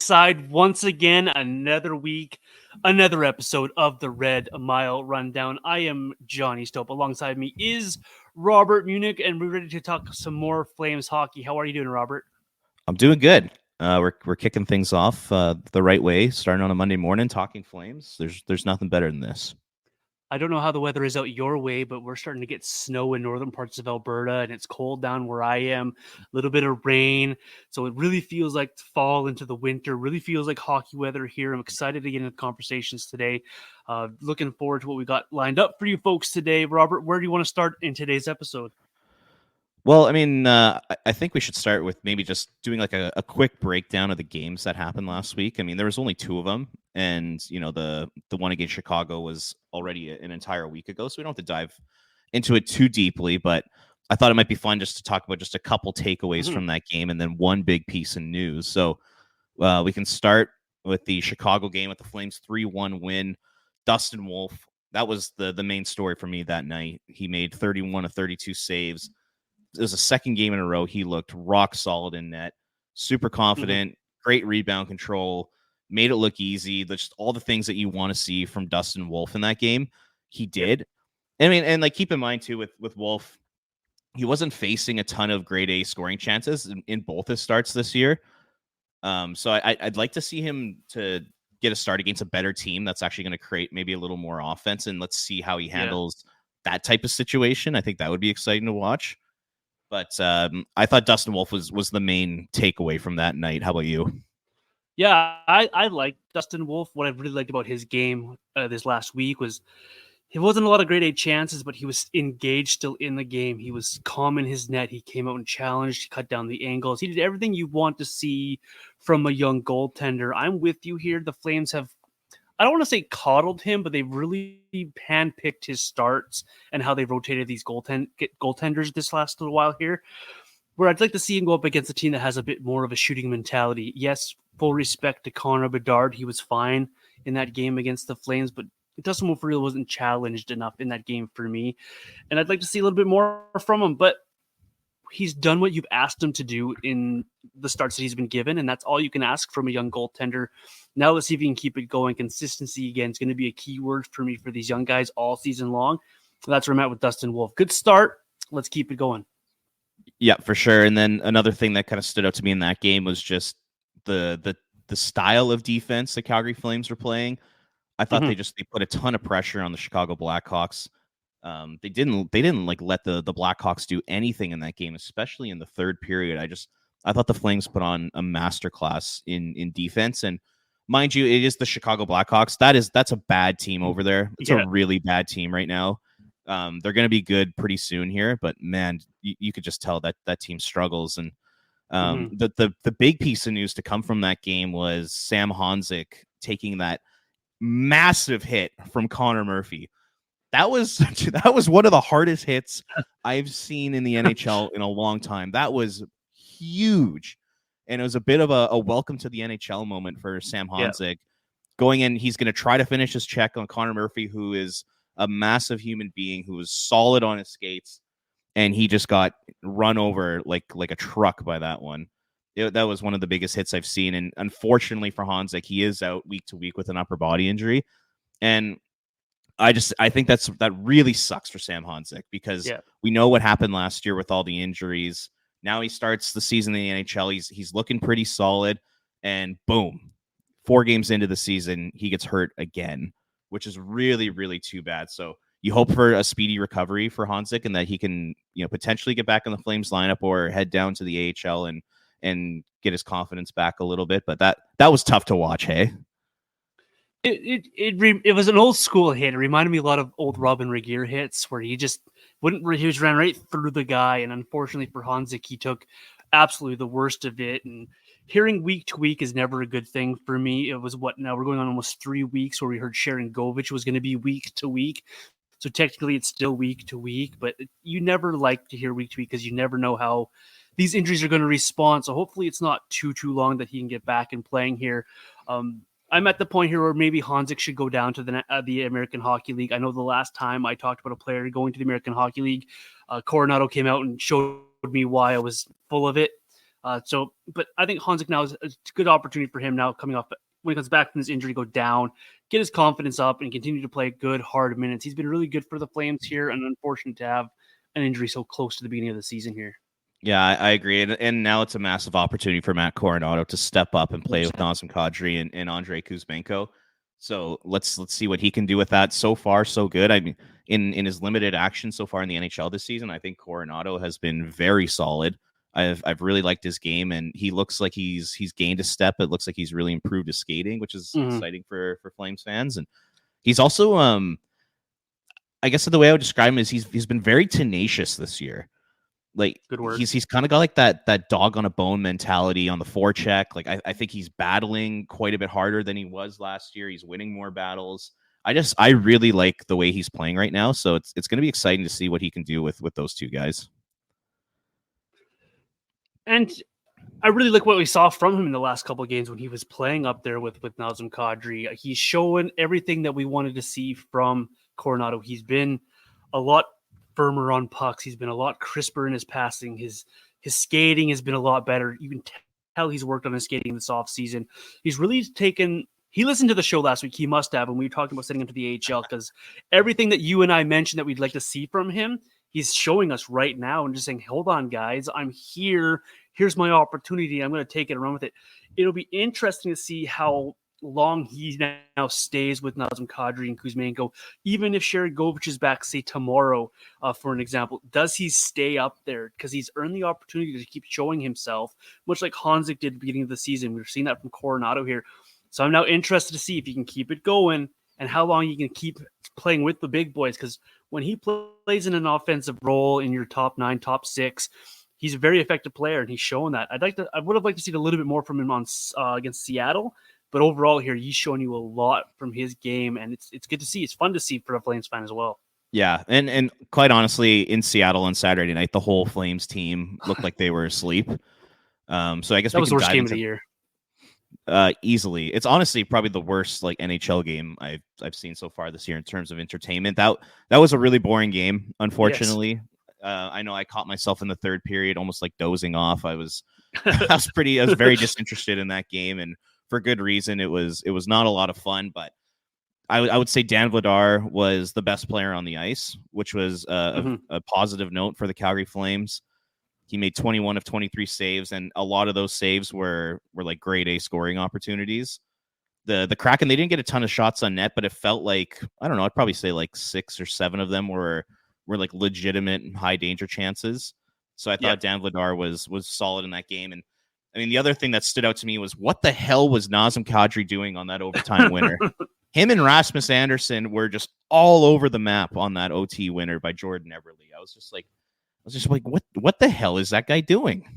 alongside once again another week, another episode of the Red Mile Rundown. I am Johnny Stope. Alongside me is Robert Munich, and we're ready to talk some more Flames hockey. How are you doing, Robert? I'm doing good. We're kicking things off the right way, starting on a Monday morning, talking Flames. There's nothing better than this. I don't know how the weather is out your way, but we're starting to get snow in northern parts of Alberta, and it's cold down where I am. A little bit of rain, so it really feels like fall into the winter. Really feels like hockey weather here. I'm excited to get into conversations today. Looking forward to what we got lined up for you folks today. Robert, where do you want to start in today's episode? Well, I mean, I think we should start with maybe just doing like a quick breakdown of the games that happened last week. I mean, there was only two of them, and the one against Chicago was already an entire week ago, so we don't have to dive into it too deeply. But I thought it might be fun just to talk about just a couple takeaways from that game, and then one big piece of news. So we can start with the Chicago game with the Flames 3-1 win. Dustin Wolf, that was the main story for me that night. He made 31 of 32 saves. It was a second game in a row. He looked rock solid in net, super confident, great rebound control, made it look easy. Just all the things that you want to see from Dustin Wolf in that game, he did. I mean, and like keep in mind too with Wolf, he wasn't facing a ton of grade A scoring chances in both his starts this year. So I'd like to see him to get a start against a better team that's actually going to create maybe a little more offense, and let's see how he handles that type of situation. I think that would be exciting to watch. But I thought Dustin Wolf was the main takeaway from that night. How about you? Yeah, I like Dustin Wolf. What I really liked about his game this last week was it wasn't a lot of grade A chances, but he was engaged still in the game. He was calm in his net. He came out and challenged. He cut down the angles. He did everything you want to see from a young goaltender. I'm with you here. The Flames have, I don't want to say coddled him, but they've really handpicked his starts and how they rotated these goaltenders this last little while here. Where I'd like to see him go up against a team that has a bit more of a shooting mentality. Yes, full respect to Connor Bedard. He was fine in that game against the Flames, but Dustin Wolf really wasn't challenged enough in that game for me. And I'd like to see a little bit more from him, but he's done what you've asked him to do in the starts that he's been given, and that's all you can ask from a young goaltender. Now let's see if he can keep it going. Consistency, again, is going to be a key word for me for these young guys all season long. That's where I'm at with Dustin Wolf. Good start. Let's keep it going. Yeah, for sure. And then another thing that kind of stood out to me in that game was just the style of defense the Calgary Flames were playing. I thought they put a ton of pressure on the Chicago Blackhawks. They didn't like let the Blackhawks do anything in that game, especially in the third period. I thought the Flames put on a masterclass in defense. And mind you, it is the Chicago Blackhawks. That's a bad team over there. It's a really bad team right now. They're going to be good pretty soon here, but man, you could just tell that team struggles. And the big piece of news to come from that game was Sam Honzek taking that massive hit from Connor Murphy. That was one of the hardest hits I've seen in the NHL in a long time. That was huge. And it was a bit of a welcome to the NHL moment for Sam Honzek. Going in, he's going to try to finish his check on Connor Murphy, who is a massive human being who was solid on his skates, and he just got run over like a truck by that one. That was one of the biggest hits I've seen, and unfortunately for Honzek, he is out week to week with an upper body injury, and I think that really sucks for Sam Honzek because we know what happened last year with all the injuries. Now he starts the season in the NHL. He's looking pretty solid, and boom, 4 games into the season, he gets hurt again, which is really, really too bad. So you hope for a speedy recovery for Honzek and that he can, potentially get back in the Flames lineup or head down to the AHL and get his confidence back a little bit. But that was tough to watch. Hey, it was an old school hit. It reminded me a lot of old Robin Regeer hits where he just he was ran right through the guy. And unfortunately for Honzek, he took absolutely the worst of it. And hearing week to week is never a good thing for me. It was now we're going on almost 3 weeks where we heard Sharon Govich was going to be week to week. So technically it's still week to week, but you never like to hear week to week because you never know how these injuries are going to respond. So hopefully it's not too long that he can get back and playing here. I'm at the point here where maybe Honzek should go down to the American Hockey League. I know the last time I talked about a player going to the American Hockey League, Coronado came out and showed me why I was full of it. But I think Hanzik now is a good opportunity for him now coming off when he comes back from his injury, go down, get his confidence up, and continue to play good, hard minutes. He's been really good for the Flames here, and unfortunate to have an injury so close to the beginning of the season here. Yeah, I agree. And now it's a massive opportunity for Matt Coronado to step up and play 100%. with Nazem Kadri and Andre Kuzmenko. So let's see what he can do with that. So far, so good. I mean, in his limited action so far in the NHL this season, I think Coronado has been very solid. I've really liked his game, and he looks like he's gained a step. It looks like he's really improved his skating, which is exciting for Flames fans. And he's also I guess the way I would describe him is he's been very tenacious this year. Like Good work. He's kind of got like that dog on a bone mentality on the forecheck. Like I think he's battling quite a bit harder than he was last year. He's winning more battles. I really like the way he's playing right now. So it's going to be exciting to see what he can do with those two guys. And I really like what we saw from him in the last couple of games when he was playing up there with Nazem Kadri. He's showing everything that we wanted to see from Coronado. He's been a lot firmer on pucks. He's been a lot crisper in his passing. His skating has been a lot better. You can tell he's worked on his skating this offseason. He's really taken. He listened to the show last week. He must have, when we were talking about sending him to the AHL, because everything that you and I mentioned that we'd like to see from him, he's showing us right now and just saying, hold on, guys, I'm here. Here's my opportunity. I'm going to take it and run with it. It'll be interesting to see how long he now stays with Nazem Kadri and Kuzmenko. Even if Sharangovich is back, say tomorrow, for an example, does he stay up there? Because he's earned the opportunity to keep showing himself, much like Hanzik did at the beginning of the season. We've seen that from Coronado here. So I'm now interested to see if he can keep it going and how long he can keep playing with the big boys. Because when he plays in an offensive role in your top 9, top 6, he's a very effective player, and he's showing that. I would have liked to see a little bit more from him on against Seattle, but overall here, he's showing you a lot from his game, and it's good to see. It's fun to see for a Flames fan as well. Yeah, and quite honestly, in Seattle on Saturday night, the whole Flames team looked like they were asleep. So I guess that was the worst game of the year. Easily, it's honestly probably the worst like NHL game I've seen so far this year in terms of entertainment. That was a really boring game, unfortunately. Yes. I know I caught myself in the third period, almost like dozing off. I was very disinterested in that game, and for good reason. It was not a lot of fun, but I would say Dan Vladar was the best player on the ice, which was a positive note for the Calgary Flames. He made 21 of 23 saves, and a lot of those saves were like grade A scoring opportunities. The Kraken, they didn't get a ton of shots on net, but it felt like, I don't know, I'd probably say like 6 or 7 of them were like legitimate and high danger chances. So I thought Dan Vladar was solid in that game. And I mean, the other thing that stood out to me was what the hell was Nazem Kadri doing on that overtime winner? Him and Rasmus Anderson were just all over the map on that OT winner by Jordan Eberle. I was just like, what the hell is that guy doing?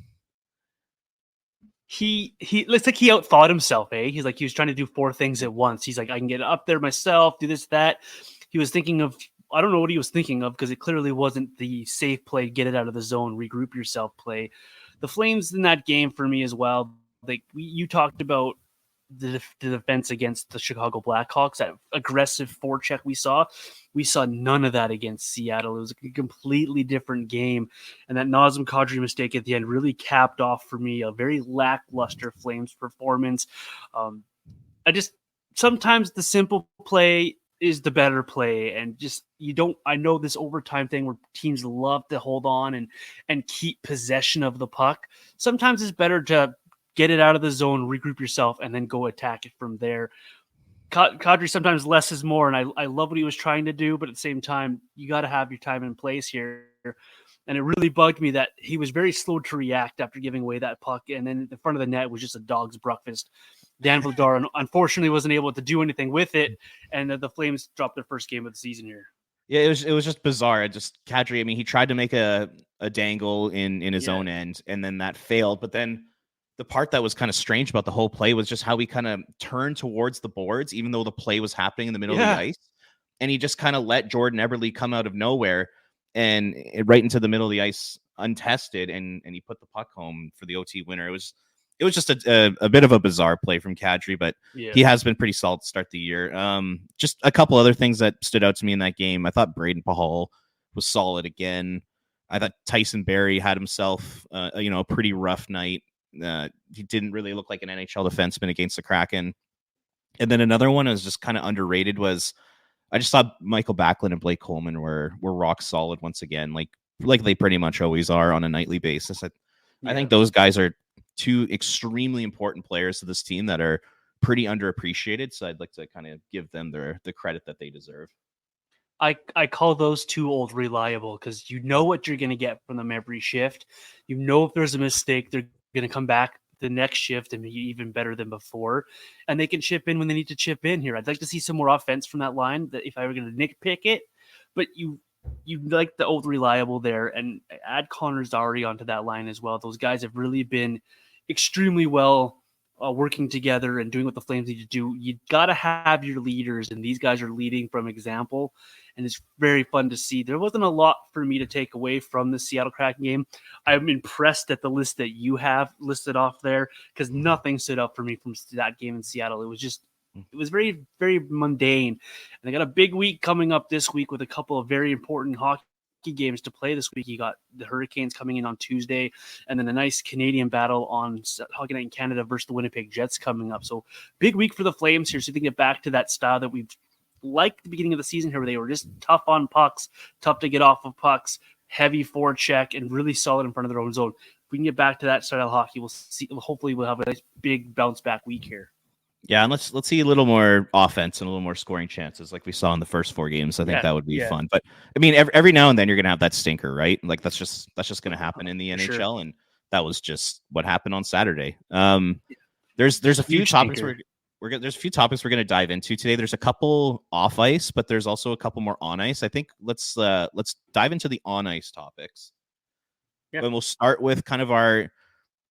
He looks like he outthought himself, eh? He's like, he was trying to do 4 things at once. He's like, I can get up there myself, do this, that. He was thinking of, I don't know what he was thinking of, because it clearly wasn't the safe play, get it out of the zone, regroup yourself play. The Flames in that game for me as well, like you talked about the defense against the Chicago Blackhawks, that aggressive forecheck we saw none of that against Seattle. It was a completely different game, and that Nazem Kadri mistake at the end really capped off for me a very lackluster Flames performance. Sometimes the simple play is the better play, and just I know this overtime thing where teams love to hold on and keep possession of the puck. Sometimes it's better to get it out of the zone, regroup yourself, and then go attack it from there. Kadri, sometimes less is more, and I love what he was trying to do, but at the same time, you got to have your time and place here. And it really bugged me that he was very slow to react after giving away that puck, and then the front of the net was just a dog's breakfast. Dan Vladar unfortunately wasn't able to do anything with it, and the Flames dropped their first game of the season here. Yeah, it was just bizarre. Kadri, I mean, he tried to make a dangle in his own end, and then that failed. But then the part that was kind of strange about the whole play was just how he kind of turned towards the boards, even though the play was happening in the middle of the ice. And he just kind of let Jordan Eberle come out of nowhere and right into the middle of the ice untested, and he put the puck home for the OT winner. It was just a bit of a bizarre play from Kadri, but he has been pretty solid to start the year. Just a couple other things that stood out to me in that game. I thought Braden Pahal was solid again. I thought Tyson Barrie had himself, a pretty rough night. He didn't really look like an NHL defenseman against the Kraken. And then another one was just kind of underrated was I just thought Michael Backlund and Blake Coleman were rock solid once again, like they pretty much always are on a nightly basis. I think those guys are two extremely important players to this team that are pretty underappreciated. So I'd like to kind of give them the credit that they deserve. I call those two old reliable because you know what you're going to get from them every shift. You know if there's a mistake, they're going to come back the next shift and be even better than before. And they can chip in when they need to chip in here. I'd like to see some more offense from that line that if I were going to nitpick it. But you like the old reliable there and add Connor Zary onto that line as well. Those guys have really been extremely well working together and doing what the Flames need to do. You got to have your leaders, and these guys are leading from example, and it's very fun to see. There wasn't a lot for me to take away from the Seattle Kraken game. I'm impressed at the list that you have listed off there because nothing stood up for me from that game in Seattle. It was very, very mundane. And they got a big week coming up this week with a couple of very important hockey games to play this week. You got the Hurricanes coming in on Tuesday, and then a nice Canadian battle on Hockey Night in Canada versus the Winnipeg Jets coming up. So big week for the Flames here. So they get back to that style that we've liked at the beginning of the season here, where they were just tough on pucks, tough to get off of pucks, heavy forecheck, and really solid in front of their own zone. If we can get back to that style of hockey, we'll see. Hopefully, we'll have a nice big bounce back week here. Yeah, and let's see a little more offense and a little more scoring chances like we saw in the first 4 games. I think that would be fun. But I mean, every now and then you're gonna have that stinker, right? Like that's just gonna happen in the NHL, sure. And that was just what happened on Saturday. There's a few topics there's a few topics we're gonna dive into today. There's a couple off ice, but there's also a couple more on ice. I think let's dive into the on ice topics. Yeah. And we'll start with kind of our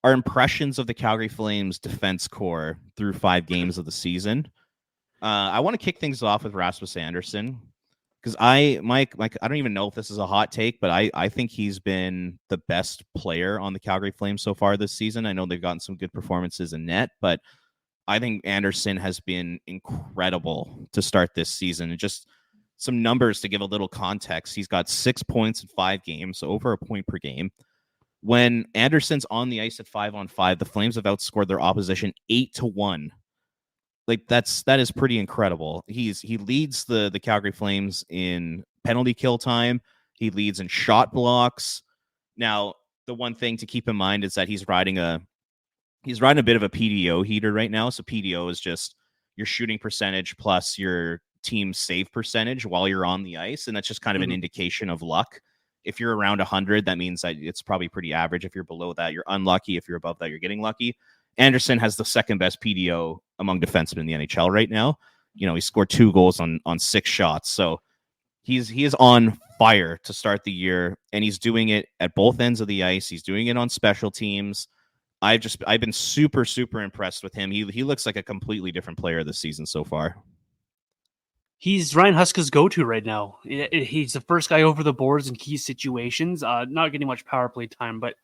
impressions of the Calgary Flames defense core through 5 games of the season. I want to kick things off with Rasmus Andersson because Mike, I don't even know if this is a hot take, but I think he's been the best player on the Calgary Flames so far this season. I know they've gotten some good performances in net, but I think Andersson has been incredible to start this season. And just some numbers to give a little context. He's got 6 points in 5 games, so over a point per game. When Andersson's on the ice at 5-on-5, the Flames have outscored their opposition 8-1. Like that is pretty incredible. He leads the Calgary Flames in penalty kill time. He leads in shot blocks. Now, the one thing to keep in mind is that he's riding a bit of a PDO heater right now. So PDO is just your shooting percentage plus your team save percentage while you're on the ice, and that's just kind of an indication of luck. If you're around 100, that means that it's probably pretty average. If you're below that, you're unlucky. If you're above that, you're getting lucky. Andersson has the second best PDO among defensemen in the NHL right now. You know, he scored 2 goals on 6 shots. So he is on fire to start the year, and he's doing it at both ends of the ice. He's doing it on special teams. I've been super, super impressed with him. He looks like a completely different player this season so far. He's Ryan Huska's go-to right now. He's the first guy over the boards in key situations. Not getting much power play time, but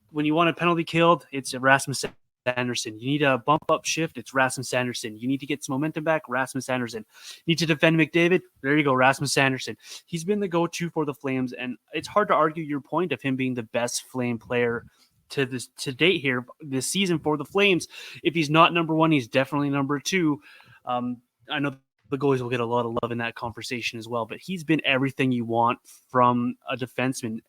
when you want a penalty killed, it's Rasmus Andersson. You need a bump up shift, it's Rasmus Andersson. You need to get some momentum back, Rasmus Andersson. You need to defend McDavid, there you go, Rasmus Andersson. He's been the go-to for the Flames, and it's hard to argue your point of him being the best Flame player to date here this season for the Flames. If he's not number 1, he's definitely number 2. I know the goalies will get a lot of love in that conversation as well, but he's been everything you want from a defenseman.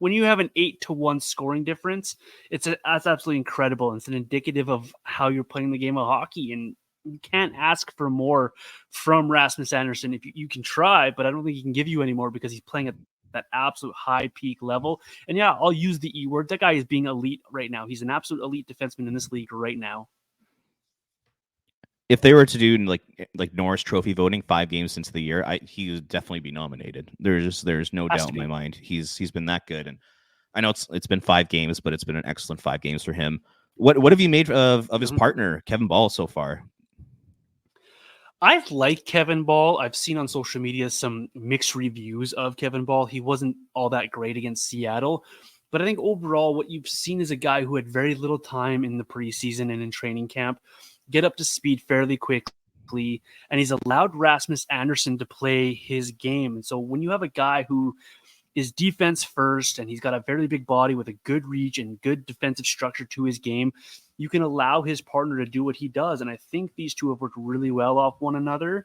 When you have an 8-1 scoring difference, that's absolutely incredible. It's an indicative of how you're playing the game of hockey, and you can't ask for more from Rasmus Andersson. If you can try, but I don't think he can give you any more because he's playing at that absolute high peak level. And yeah, I'll use the E word. That guy is being elite right now. He's an absolute elite defenseman in this league right now. If they were to do like Norris Trophy voting 5 games into the year, he would definitely be nominated. There's no doubt in my mind. He's been that good, and I know it's been 5 games, but it's been an excellent 5 games for him. What have you made of his partner Kevin Ball so far? I like Kevin Ball. I've seen on social media some mixed reviews of Kevin Ball. He wasn't all that great against Seattle, but I think overall what you've seen is a guy who had very little time in the preseason and in training camp, get up to speed fairly quickly, and he's allowed Rasmus Andersson to play his game. And so when you have a guy who is defense first, and he's got a very big body with a good reach and good defensive structure to his game. You can allow his partner to do what he does, and I think these two have worked really well off one another.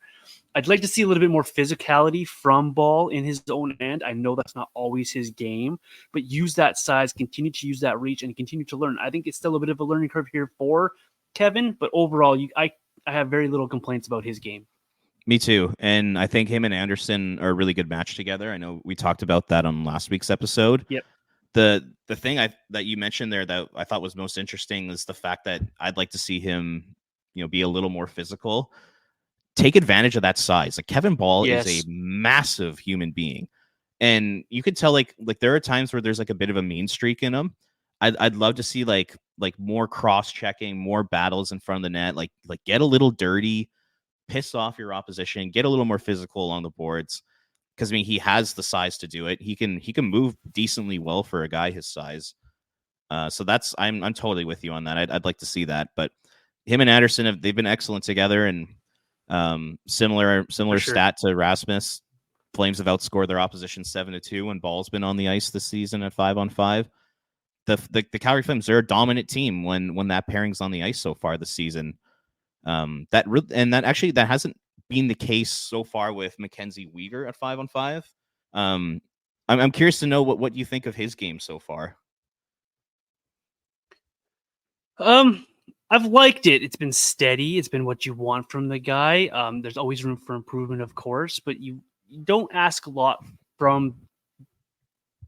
I'd like to see a little bit more physicality from Ball in his own end. I know that's not always his game, but use that size, continue to use that reach, and continue to learn. I think it's still a bit of a learning curve here for Kevin, but overall, I have very little complaints about his game. Me too. And I think him and Anderson are a really good match together. I know we talked about that on last week's episode. Yep. The thing that you mentioned there that I thought was most interesting is the fact that I'd like to see him, be a little more physical. Take advantage of that size. Like Kevin Ball is a massive human being. And you could tell like there are times where there's like a bit of a mean streak in him. I'd love to see like more cross-checking, more battles in front of the net, like get a little dirty, piss off your opposition, get a little more physical along the boards. Because I mean, he has the size to do it. He can move decently well for a guy his size. So that's I'm totally with you on that. I'd like to see that. But him and Anderson they've been excellent together, and similar stat to Rasmus. Flames have outscored their opposition 7-2 when Ball's been on the ice this season at 5-on-5. The Calgary Flames, they're a dominant team when that pairing's on the ice so far this season. That hasn't been the case so far with Mackenzie Weegar at 5-on-5. I'm curious to know what you think of his game so far. I've liked it. It's been steady. It's been what you want from the guy. There's always room for improvement, of course, but you don't ask a lot from.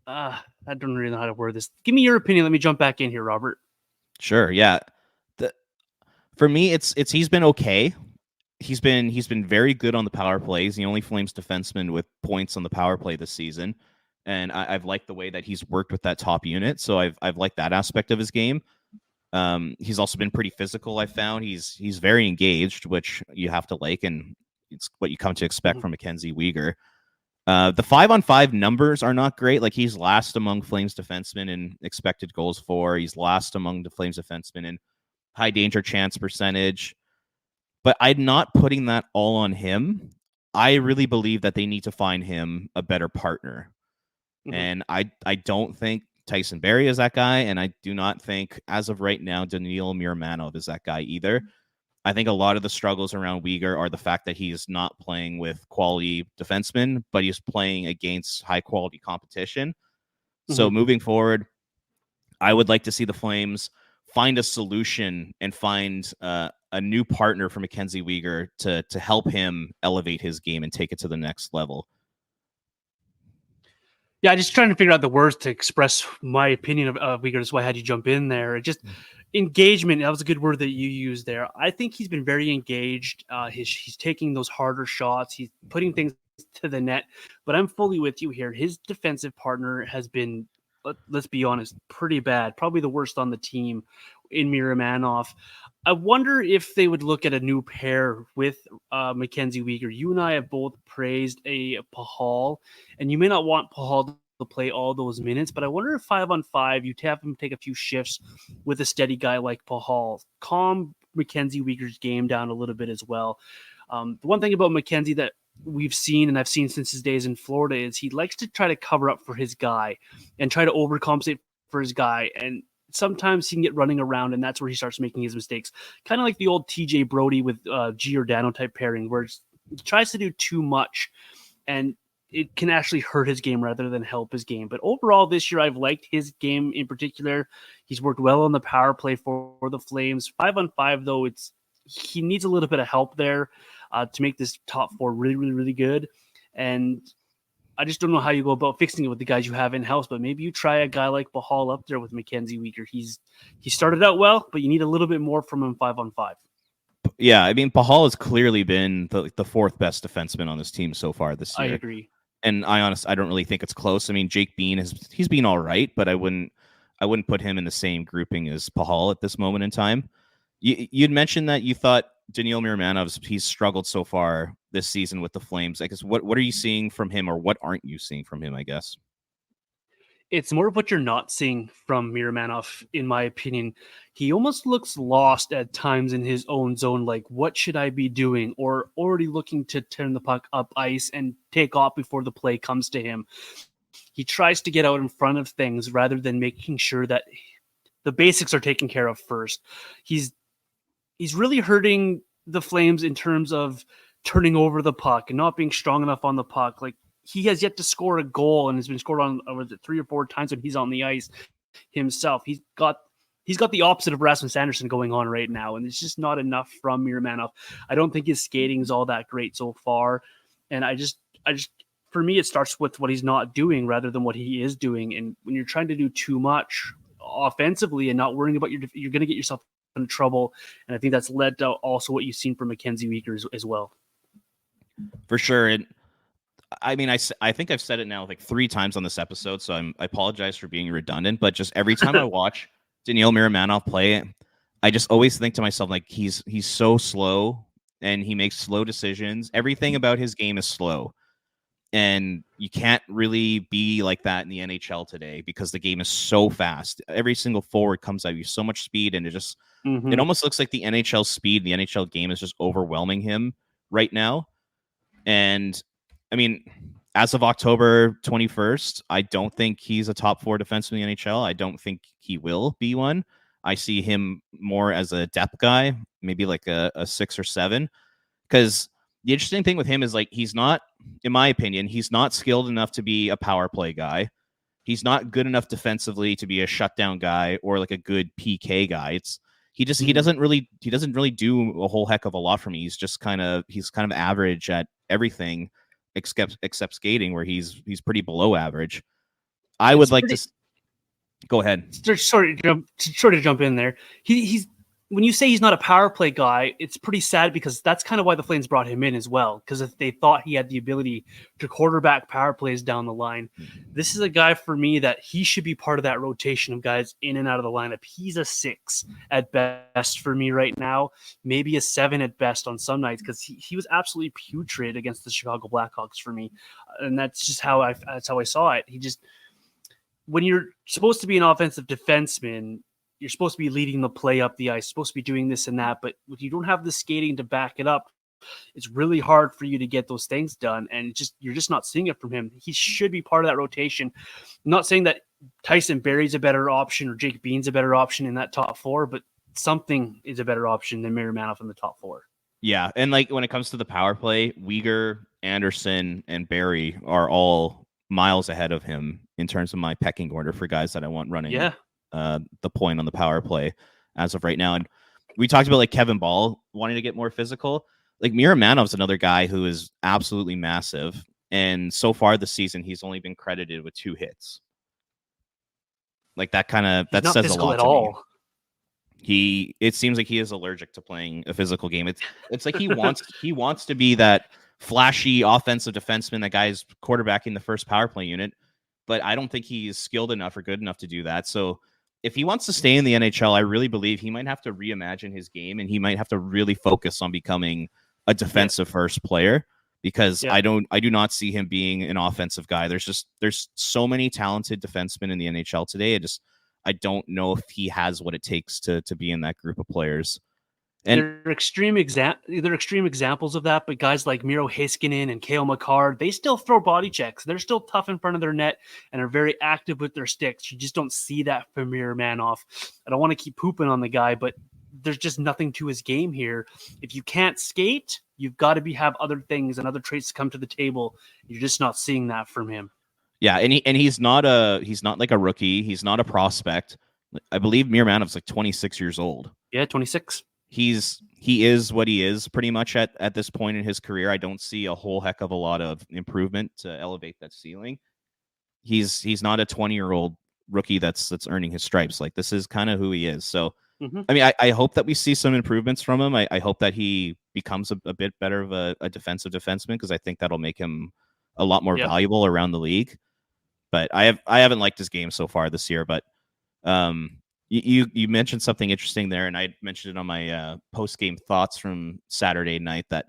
I don't really know how to word this. Give me your opinion. Let me jump back in here, Robert. Sure. Yeah. For me, it's he's been okay. He's been very good on the power play. He's the only Flames defenseman with points on the power play this season, and I've liked the way that he's worked with that top unit. So I've liked that aspect of his game. He's also been pretty physical. I found he's very engaged, which you have to like, and it's what you come to expect from Mackenzie Weegar. The 5-on-5 numbers are not great. Like he's last among Flames defensemen in expected goals for. He's last among the Flames defensemen in high danger chance percentage. But I'm not putting that all on him. I really believe that they need to find him a better partner. Mm-hmm. And I don't think Tyson Barrie is that guy, and I do not think, as of right now, Daniil Miramanov is that guy either. I think a lot of the struggles around Weegar are the fact that he is not playing with quality defensemen, but he's playing against high-quality competition. Mm-hmm. So moving forward, I would like to see the Flames find a solution and find a new partner for Mackenzie Weegar to help him elevate his game and take it to the next level. Yeah, just trying to figure out the words to express my opinion of Weegar. That's why I had you jump in there. Just engagement. That was a good word that you used there. I think he's been very engaged. He's taking those harder shots. He's putting things to the net. But I'm fully with you here. His defensive partner has been, let's be honest, pretty bad. Probably the worst on the team in Miramanov. I wonder if they would look at a new pair with Mackenzie Weegar. You and I have both praised a Pahal, and you may not want Pahal to play all those minutes, but I wonder if 5-on-5, you have him take a few shifts with a steady guy like Pahal. Calm Mackenzie Weegar's game down a little bit as well. The one thing about Mackenzie that we've seen, and I've seen since his days in Florida, is he likes to try to cover up for his guy and try to overcompensate for his guy. And sometimes he can get running around, and that's where he starts making his mistakes. Kind of like the old TJ Brody with Giordano type pairing, where he tries to do too much, and it can actually hurt his game rather than help his game. But overall this year, I've liked his game in particular. He's worked well on the power play for the Flames. 5-on-5, though, he needs a little bit of help there to make this top four really, really, really good. And I just don't know how you go about fixing it with the guys you have in-house, but maybe you try a guy like Pahal up there with Mackenzie Weegar. He started out well, but you need a little bit more from him 5-on-5. Yeah, I mean, Pahal has clearly been the fourth best defenseman on this team so far this year. I agree. And I don't really think it's close. I mean, Jake Bean he's been all right, but I wouldn't put him in the same grouping as Pahal at this moment in time. You'd mentioned that you thought Daniil Miramanov, he's struggled so far this season with the Flames. I guess what are you seeing from him, or what aren't you seeing from him, I guess? It's more of what you're not seeing from Miramanov, in my opinion. He almost looks lost at times in his own zone, like, what should I be doing? Or already looking to turn the puck up ice and take off before the play comes to him. He tries to get out in front of things rather than making sure that the basics are taken care of first. He's really hurting the Flames in terms of turning over the puck and not being strong enough on the puck. Like, he has yet to score a goal and has been scored on, was it 3 or 4 times when he's on the ice himself. He's got the opposite of Rasmus Anderson going on right now, and it's just not enough from Miromanov. I don't think his skating is all that great so far, and I just for me, it starts with what he's not doing rather than what he is doing. And when you're trying to do too much offensively and not worrying about you're going to get yourself in trouble. And I think that's led to also what you've seen from Mackenzie Weegar as well. For sure. And I mean, I think I've said it now like 3 times on this episode, so I apologize for being redundant, but just every time I watch Daniil Miromanov play, I just always think to myself, like, he's so slow and he makes slow decisions. Everything about his game is slow. And you can't really be like that in the NHL today because the game is so fast. Every single forward comes at you so much speed, and it almost looks like the NHL speed, the NHL game is just overwhelming him right now. And I mean, as of October 21st, I don't think he's a top 4 defenseman in the NHL. I don't think he will be one. I see him more as a depth guy, maybe like a 6 or 7, because the interesting thing with him is, like, he's not, in my opinion, he's not skilled enough to be a power play guy. He's not good enough defensively to be a shutdown guy or like a good PK guy. He doesn't really do a whole heck of a lot for me. He's kind of average at everything except skating, where he's pretty below average. I would like to go ahead. Sorry to jump in there. He's when you say he's not a power play guy, it's pretty sad because that's kind of why the Flames brought him in as well. Because if they thought he had the ability to quarterback power plays down the line, this is a guy for me that he should be part of that rotation of guys in and out of the lineup. He's a 6 at best for me right now, maybe a 7 at best on some nights, because he was absolutely putrid against the Chicago Blackhawks for me, and that's just how I saw it. When you're supposed to be an offensive defenseman, you're supposed to be leading the play up the ice, supposed to be doing this and that, but when you don't have the skating to back it up, it's really hard for you to get those things done, and you're just not seeing it from him. He should be part of that rotation. I'm not saying that Tyson Barrie's a better option or Jake Bean's a better option in that top 4, but something is a better option than Miromanov in the top 4. Yeah, and like when it comes to the power play, Weegar, Anderson, and Barrie are all miles ahead of him in terms of my pecking order for guys that I want running. Yeah. The point on the power play as of right now. And we talked about like Kevin Ball wanting to get more physical. Like Miromanov's another guy who is absolutely massive. And so far this season, he's only been credited with 2 hits. Like that says a lot to me. It seems like he is allergic to playing a physical game. It's like he wants to be that flashy offensive defenseman, that guy's quarterbacking the first power play unit, but I don't think he's skilled enough or good enough to do that. So if he wants to stay in the NHL, I really believe he might have to reimagine his game, and he might have to really focus on becoming a defensive first player, because I do not see him being an offensive guy. There's so many talented defensemen in the NHL today. I don't know if he has what it takes to be in that group of players. And they're extreme examples of that, but guys like Miro Heiskanen and Cale Makar, they still throw body checks. They're still tough in front of their net and are very active with their sticks. You just don't see that from Miromanov. I don't want to keep pooping on the guy, but there's just nothing to his game here. If you can't skate, you've got to have other things and other traits to come to the table. You're just not seeing that from him. Yeah, and he's not like a rookie. He's not a prospect. I believe Miromanov's like 26 years old. Yeah, 26. He is what he is pretty much at this point in his career. I don't see a whole heck of a lot of improvement to elevate that ceiling. He's not a 20-year-old rookie that's earning his stripes. Like, this is kind of who he is. So, I mean, I hope that we see some improvements from him. I hope that he becomes a bit better of a defensive defenseman, because I think that'll make him a lot more valuable around the league. But I haven't liked his game so far this year. But you mentioned something interesting there, and I mentioned it on my post-game thoughts from Saturday night, that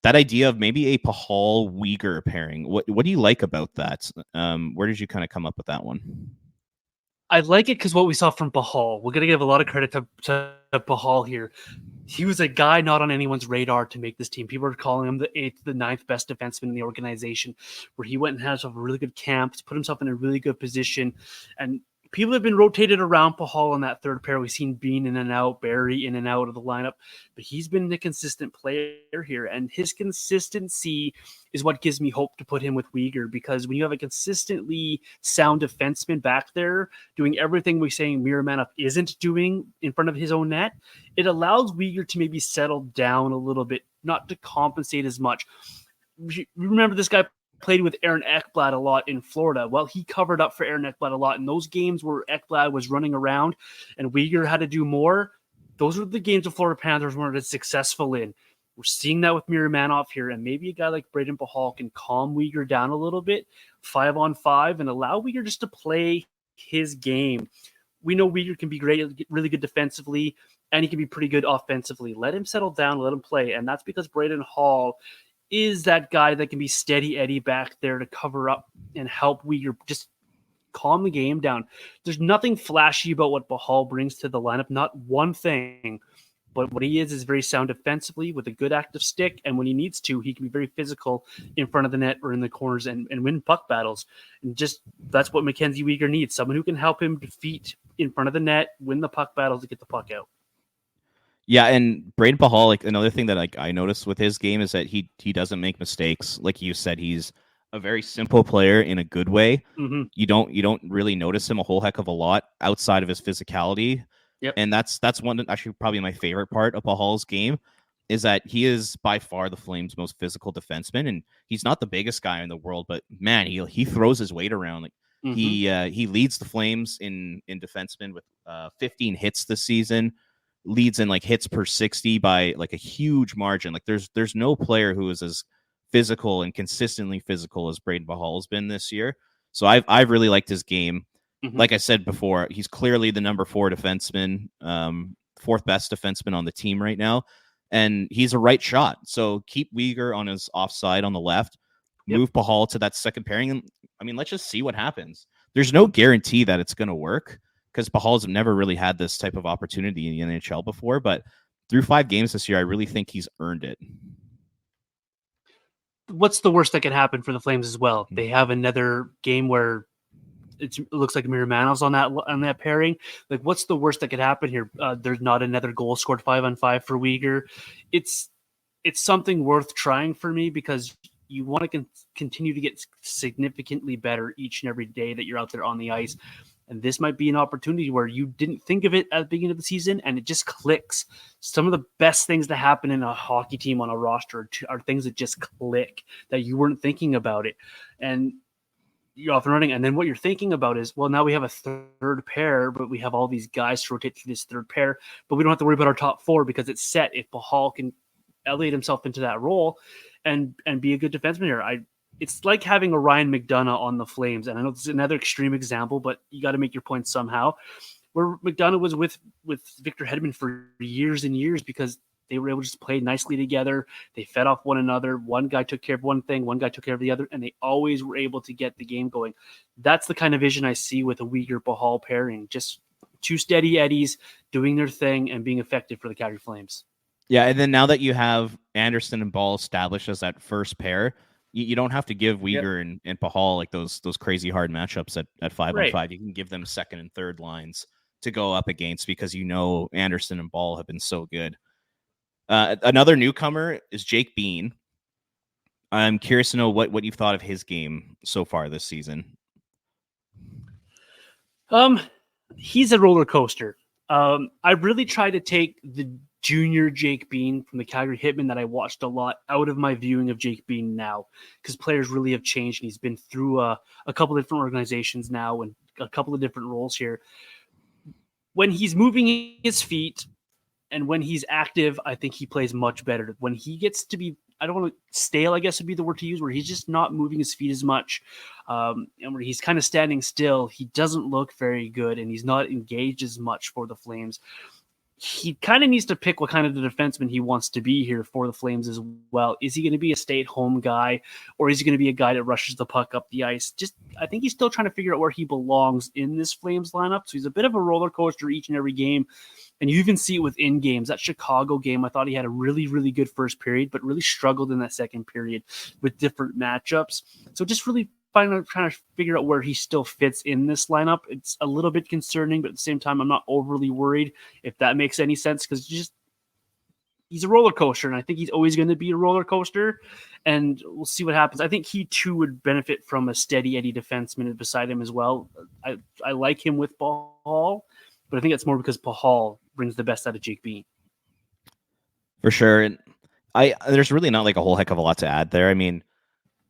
idea of maybe a Pahal Weegar pairing. What do you like about that? Where did you kind of come up with that one? I like it because what we saw from Pahal. We're gonna give a lot of credit to Pahal here. He was a guy not on anyone's radar to make this team. People are calling him the 8th, the 9th best defenseman in the organization, where he went and had himself a really good camp, put himself in a really good position. And people have been rotated around Pahal on that third pair. We've seen Bean in and out, Barry in and out of the lineup, but he's been the consistent player here. And his consistency is what gives me hope to put him with Uyghur, because when you have a consistently sound defenseman back there doing everything we're saying Miramanov isn't doing in front of his own net, it allows Uyghur to maybe settle down a little bit, not to compensate as much. Remember, this guy played with Aaron Ekblad a lot in Florida. Well, he covered up for Aaron Ekblad a lot. In those games where Ekblad was running around and Uyghur had to do more, those were the games the Florida Panthers weren't as successful in. We're seeing that with Miramanov here, and maybe a guy like Braden Pahal can calm Uyghur down a little bit, 5-on-5, and allow Uyghur just to play his game. We know Uyghur can be great, really good defensively, and he can be pretty good offensively. Let him settle down, let him play, and that's because Braden Hall is that guy that can be steady Eddie back there to cover up and help Uyghur just calm the game down. There's nothing flashy about what Pahal brings to the lineup, not one thing. But what he is very sound defensively with a good active stick. And when he needs to, he can be very physical in front of the net or in the corners and win puck battles. And just that's what Mackenzie Uyghur needs. Someone who can help him defeat in front of the net, win the puck battles to get the puck out. Yeah, and Braden Pahal, like another thing that I noticed with his game is that he doesn't make mistakes. Like you said, he's a very simple player in a good way. Mm-hmm. You don't really notice him a whole heck of a lot outside of his physicality. Yep. And that's one actually probably my favorite part of Pahal's game is that he is by far the Flames' most physical defenseman, and he's not the biggest guy in the world, but man, he throws his weight around. Like he leads the Flames in defensemen with 15 hits this season, leads in like hits per 60 by like a huge margin. Like there's no player who is as physical and consistently physical as Braden Pahal has been this year. So I've really liked his game. Like I said before, he's clearly the number 4 defenseman, 4th best defenseman on the team right now. And he's a right shot. So keep Uyghur on his offside on the left, move Pahal to that second pairing. And I mean, let's just see what happens. There's no guarantee that it's going to work because Pahal's never really had this type of opportunity in the NHL before. But through 5 games this year, I really think he's earned it. What's the worst that could happen for the Flames as well? They have another game where it looks like Miramanov's on that pairing. Like, what's the worst that could happen here? There's not another goal scored 5-on-5 for Uyghur. It's something worth trying for me because you want to continue to get significantly better each and every day that you're out there on the ice. And this might be an opportunity where you didn't think of it at the beginning of the season and it just clicks. Some of the best things to happen in a hockey team on a roster are things that just click, that you weren't thinking about it. And you're off and running. And then what you're thinking about is, well, now we have a third pair, but we have all these guys to rotate through this third pair, but we don't have to worry about our top 4 because it's set. If Pahal can elevate himself into that role and be a good defenseman here, it's like having a Ryan McDonough on the Flames. And I know this is another extreme example, but you got to make your point somehow. Where McDonough was with Victor Hedman for years and years because they were able to just play nicely together. They fed off one another. One guy took care of one thing, one guy took care of the other, and they always were able to get the game going. That's the kind of vision I see with a Uyghur Pahal pairing. Just 2 steady Eddies doing their thing and being effective for the Calgary Flames. Yeah, and then now that you have Anderson and Ball established as that first pair, you don't have to give Uyghur and Pahal like those crazy hard matchups at 5-on-5. You can give them second and third lines to go up against because you know Anderson and Ball have been so good. Another newcomer is Jake Bean. I'm curious to know what you've thought of his game so far this season. He's a roller coaster. I really try to take the junior Jake Bean from the Calgary Hitmen that I watched a lot out of my viewing of Jake Bean now, because players really have changed and he's been through a couple of different organizations now and a couple of different roles here. When he's moving his feet and when he's active, I think he plays much better. When he gets to be, I don't want to stale, I guess would be the word to use, where he's just not moving his feet as much, and where he's kind of standing still, he doesn't look very good and he's not engaged as much for the Flames. he kind of needs to pick what kind of the defenseman he wants to be here for the Flames as well. Is he going to be a stay-at-home guy, or is he going to be a guy that rushes the puck up the ice? I think he's still trying to figure out where he belongs in this Flames lineup. So he's a bit of a roller coaster each and every game. And you even see it within games. That Chicago game, I thought he had a really, really good first period, but really struggled in that second period with different matchups. So just really trying to figure out where he still fits in this lineup. It's a little bit concerning, but at the same time, I'm not overly worried, if that makes any sense, because he's a roller coaster, and I think he's always going to be a roller coaster, and we'll see what happens. I think he too would benefit from a steady Eddie defenseman beside him as well. I like him with Pahal, but I think that's more because Pahal brings the best out of Jake Bean. For sure. And there's really not like a whole heck of a lot to add there. I mean,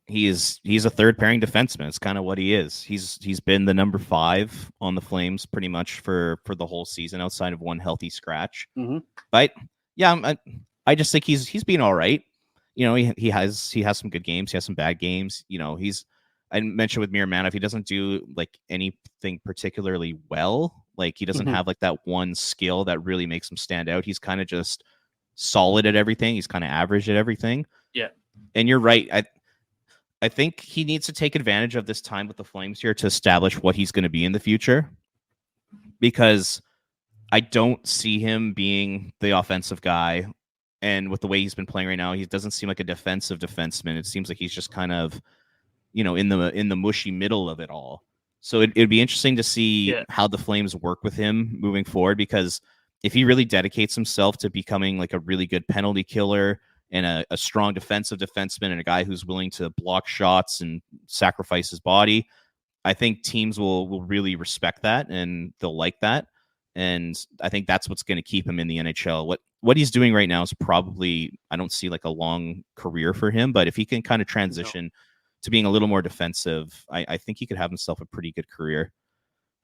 he's a third pairing defenseman. It's kind of what he is. He's been the number 5 on the Flames pretty much for the whole season, outside of one healthy scratch. Mm-hmm. But yeah, I just think he's been all right. You know, he has some good games. He has some bad games. You know, I mentioned with Miromanov, he doesn't do like anything particularly well. Like he doesn't have like that one skill that really makes him stand out. He's kind of just solid at everything. He's kind of average at everything. Yeah. And you're right. I think he needs to take advantage of this time with the Flames here to establish what he's going to be in the future, because I don't see him being the offensive guy. And with the way he's been playing right now, he doesn't seem like a defensive defenseman. It seems like he's just kind of, you know, in the mushy middle of it all. So it'd be interesting to see how the Flames work with him moving forward, because if he really dedicates himself to becoming like a really good penalty killer and a strong defensive defenseman and a guy who's willing to block shots and sacrifice his body, I think teams will really respect that and they'll like that. And I think that's what's going to keep him in the NHL. What he's doing right now is probably, I don't see like a long career for him, but if he can kind of transition to being a little more defensive, I think he could have himself a pretty good career.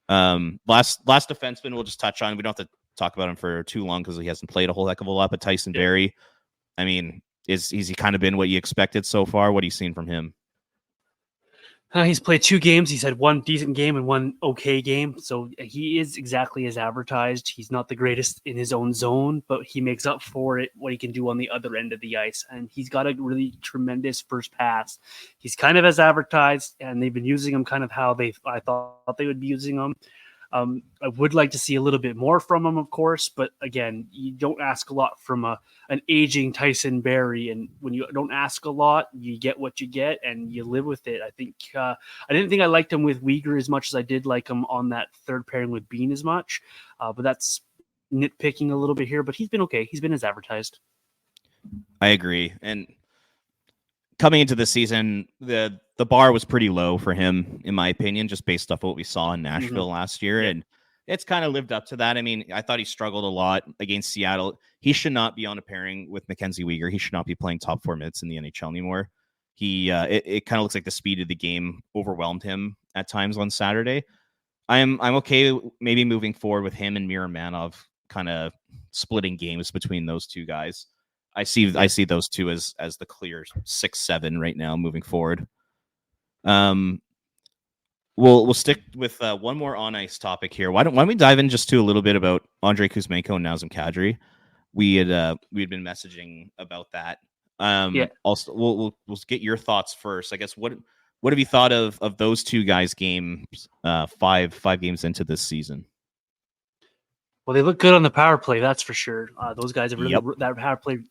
Last defenseman we'll just touch on. We don't have to talk about him for too long because he hasn't played a whole heck of a lot, but Tyson Barrie, I mean, he's he kind of been what you expected so far? What have you seen from him? He's played 2 games. He's had 1 decent game and 1 okay game. So he is exactly as advertised. He's not the greatest in his own zone, but he makes up for it what he can do on the other end of the ice. And he's got a really tremendous first pass. He's kind of as advertised, and they've been using him kind of how I thought they would be using him. I would like to see a little bit more from him, of course, but again, you don't ask a lot from an aging Tyson Barrie, and when you don't ask a lot, you get what you get, and you live with it. I think I didn't think I liked him with Weegar as much as I did like him on that third pairing with Bean as much, but that's nitpicking a little bit here. But he's been okay. He's been as advertised. I agree, and coming into the season, the bar was pretty low for him, in my opinion, just based off what we saw in Nashville last year. And it's kind of lived up to that. I mean, I thought he struggled a lot against Seattle. He should not be on a pairing with Mackenzie Weegar. He should not be playing top 4 minutes in the NHL anymore. It kind of looks like the speed of the game overwhelmed him at times on Saturday. I'm okay maybe moving forward with him and Miromanov kind of splitting games between those two guys. I see those two as the clear 6-7 right now moving forward. We'll stick with one more on ice topic here. Why don't we dive in just to a little bit about Andrei Kuzmenko and Nazem Kadri? We had been messaging about that. Also, we'll get your thoughts first. I guess what have you thought of those two guys' games? 5 games into this season. Well, they look good on the power play, that's for sure. Those guys have really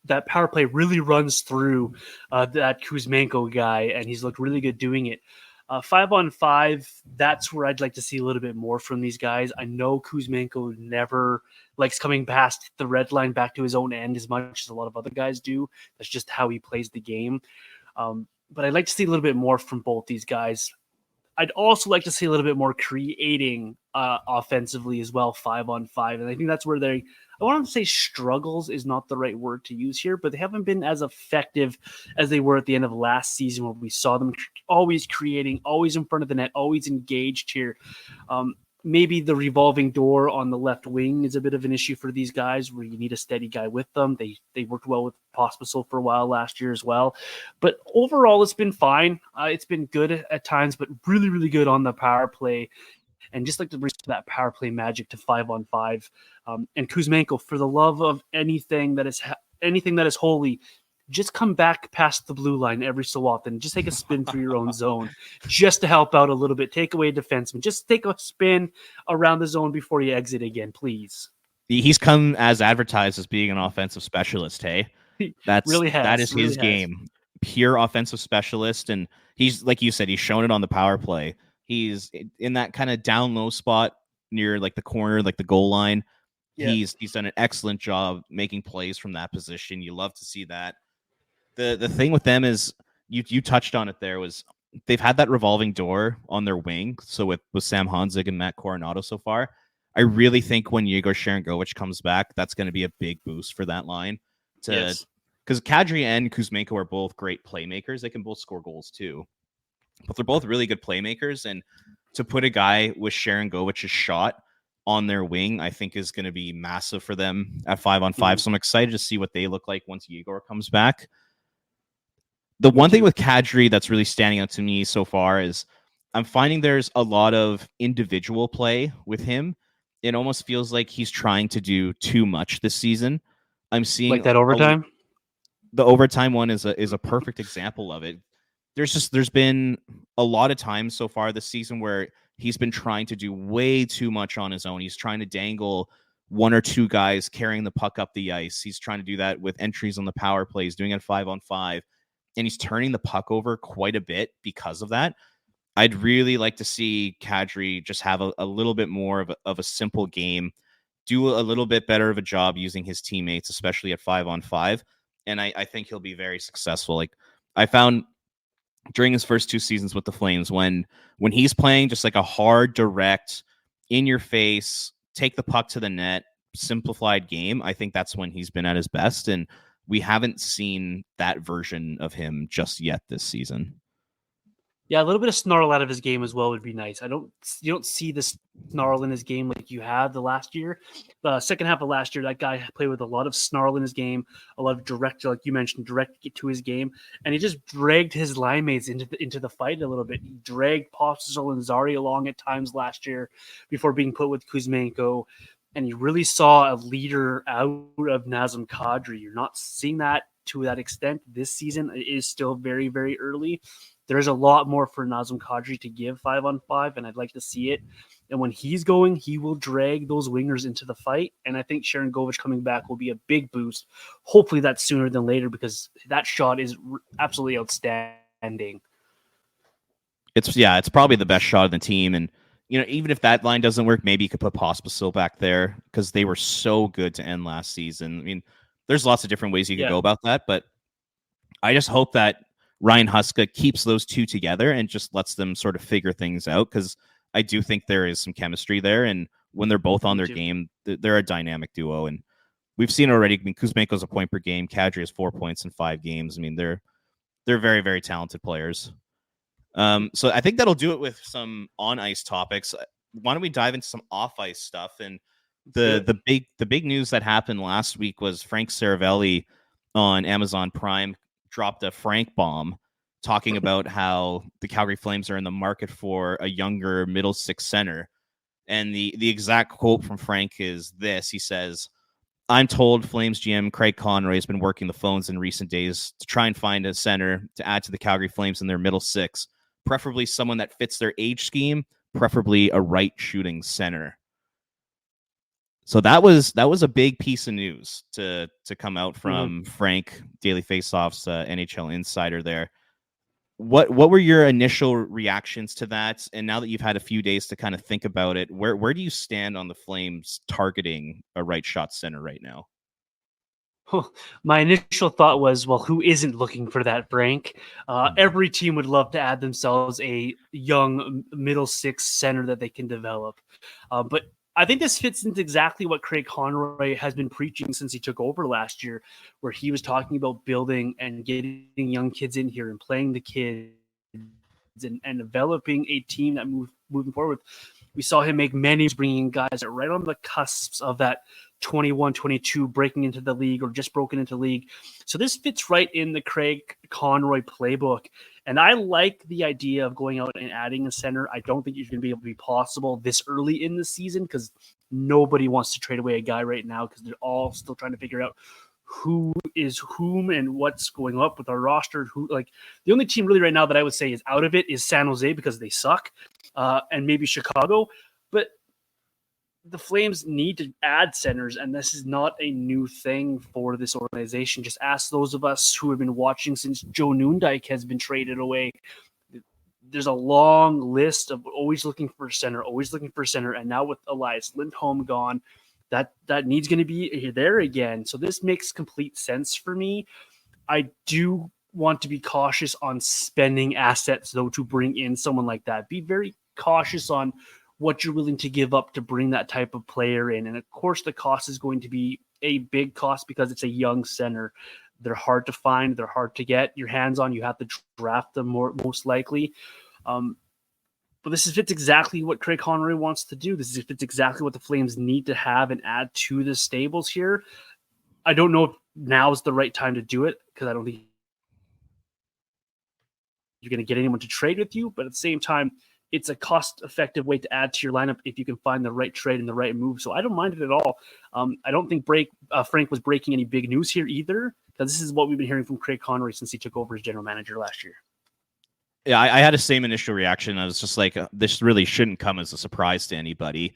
that power play really runs through that Kuzmenko guy, and he's looked really good doing it. 5-on-5, that's where I'd like to see a little bit more from these guys. I know Kuzmenko never likes coming past the red line back to his own end as much as a lot of other guys do. That's just how he plays the game. But I'd like to see a little bit more from both these guys. I'd also like to see a little bit more creating offensively as well, 5-on-5. And I think that's where I want to say struggles is not the right word to use here, but they haven't been as effective as they were at the end of last season, where we saw them always creating, always in front of the net, always engaged here. Maybe the revolving door on the left wing is a bit of an issue for these guys, where you need a steady guy with them. They worked well with Pospisil for a while last year as well. But overall, it's been fine. It's been good at times, but really, really good on the power play. and just like to bring that power play magic to 5-on-5. And Kuzmenko, for the love of anything that is holy, just come back past the blue line every so often. Just take a spin through your own zone just to help out a little bit. Take away a defenseman. Just take a spin around the zone before you exit again, please. He's come as advertised as being an offensive specialist, hey? That is his game. Pure offensive specialist, and he's, like you said, he's shown it on the power play. He's in that kind of down low spot near like the corner, like the goal line. Yeah. He's done an excellent job making plays from that position. You love to see that. The thing with them is you touched on it there, was they've had that revolving door on their wing. So with Sam Honzig and Matt Coronado so far, I really think when Yegor Sharangovich comes back, that's going to be a big boost for that line. Because Kadri and Kuzmenko are both great playmakers. They can both score goals too. But they're both really good playmakers. And to put a guy with Sharangovich's shot on their wing, I think is going to be massive for them at 5-on-5. Mm-hmm. So I'm excited to see what they look like once Yegor comes back. The one thing with Kadri that's really standing out to me so far is I'm finding there's a lot of individual play with him. It almost feels like he's trying to do too much this season. I'm seeing like that overtime. The overtime one is a perfect example of it. There's been a lot of times so far this season where he's been trying to do way too much on his own. He's trying to dangle one or two guys carrying the puck up the ice. He's trying to do that with entries on the power play. He's doing it 5-on-5, and he's turning the puck over quite a bit because of that. I'd really like to see Kadri just have a little bit more of a simple game, do a little bit better of a job using his teammates, especially at 5-on-5. And I think he'll be very successful. Like I found during his first 2 seasons with the Flames, when he's playing just like a hard, direct, in your face, take the puck to the net, simplified game, I think that's when he's been at his best. And we haven't seen that version of him just yet this season. Yeah, a little bit of snarl out of his game as well would be nice. You don't see the snarl in his game like you had the last year. The second half of last year, that guy played with a lot of snarl in his game, a lot of direct, like you mentioned, direct to his game, and he just dragged his line mates into the fight a little bit. He dragged Postol and Zary along at times last year before being put with Kuzmenko, and you really saw a leader out of Nazem Kadri. You're not seeing that to that extent this season. It is still very, very early. There's a lot more for Nazem Kadri to give 5-on-5, and I'd like to see it. And when he's going, he will drag those wingers into the fight. And I think Sharangovich coming back will be a big boost. Hopefully that's sooner than later, because that shot is absolutely outstanding. It's probably the best shot of the team. And, even if that line doesn't work, maybe you could put Pospisil back there, because they were so good to end last season. I mean, there's lots of different ways you could go about that, but I just hope that Ryan Huska keeps those two together and just lets them sort of figure things out, because I do think there is some chemistry there. And when they're both on their game, they're a dynamic duo. And we've seen already, I mean, Kuzmenko's a point per game. Kadri has 4 points in 5 games. I mean, they're very, very talented players. So I think that'll do it with some on-ice topics. Why don't we dive into some off-ice stuff? And the big news that happened last week was Frank Saravelli on Amazon Prime dropped a Frank bomb talking about how the Calgary Flames are in the market for a younger middle six center. And the exact quote from Frank is this. He says, "I'm told Flames GM Craig Conroy has been working the phones in recent days to try and find a center to add to the Calgary Flames in their middle six, preferably someone that fits their age scheme, preferably a right shooting center." So that was a big piece of news to come out from Frank, Daily Faceoff's NHL insider there. What were your initial reactions to that? And now that you've had a few days to kind of think about it, where do you stand on the Flames targeting a right shot center right now? My initial thought was, well, who isn't looking for that, Frank? Every team would love to add themselves a young middle six center that they can develop. But I think this fits into exactly what Craig Conroy has been preaching since he took over last year, where he was talking about building and getting young kids in here and playing the kids and developing a team that moving forward. We saw him make many, bringing guys that are right on the cusps of that 21, 22, breaking into the league or just broken into the league. So this fits right in the Craig Conroy playbook. And I like the idea of going out and adding a center. I don't think it's going to be able to be possible this early in the season because nobody wants to trade away a guy right now because they're all still trying to figure out who is whom and what's going up with our roster. Who, like, the only team really right now that I would say is out of it is San Jose because they suck, and maybe Chicago. But the Flames need to add centers, and this is not a new thing for this organization. Just ask those of us who have been watching since Joe Noondike has been traded away. There's a long list of always looking for center, and now with Elias Lindholm gone, that need's going to be there again. So this makes complete sense for me. I do want to be cautious on spending assets, though, to bring in someone like that. Be very cautious on what you're willing to give up to bring that type of player in. And of course, the cost is going to be a big cost because it's a young center. They're hard to find. They're hard to get your hands on. You have to draft them most likely. But this fits exactly what Craig Conroy wants to do. This fits exactly what the Flames need to have and add to the stables here. I don't know if now is the right time to do it because I don't think you're going to get anyone to trade with you. But at the same time, it's a cost-effective way to add to your lineup if you can find the right trade and the right move. So I don't mind it at all. I don't think Frank was breaking any big news here either, because this is what we've been hearing from Craig Conroy since he took over as general manager last year. Yeah, I had the same initial reaction. I was just like, this really shouldn't come as a surprise to anybody.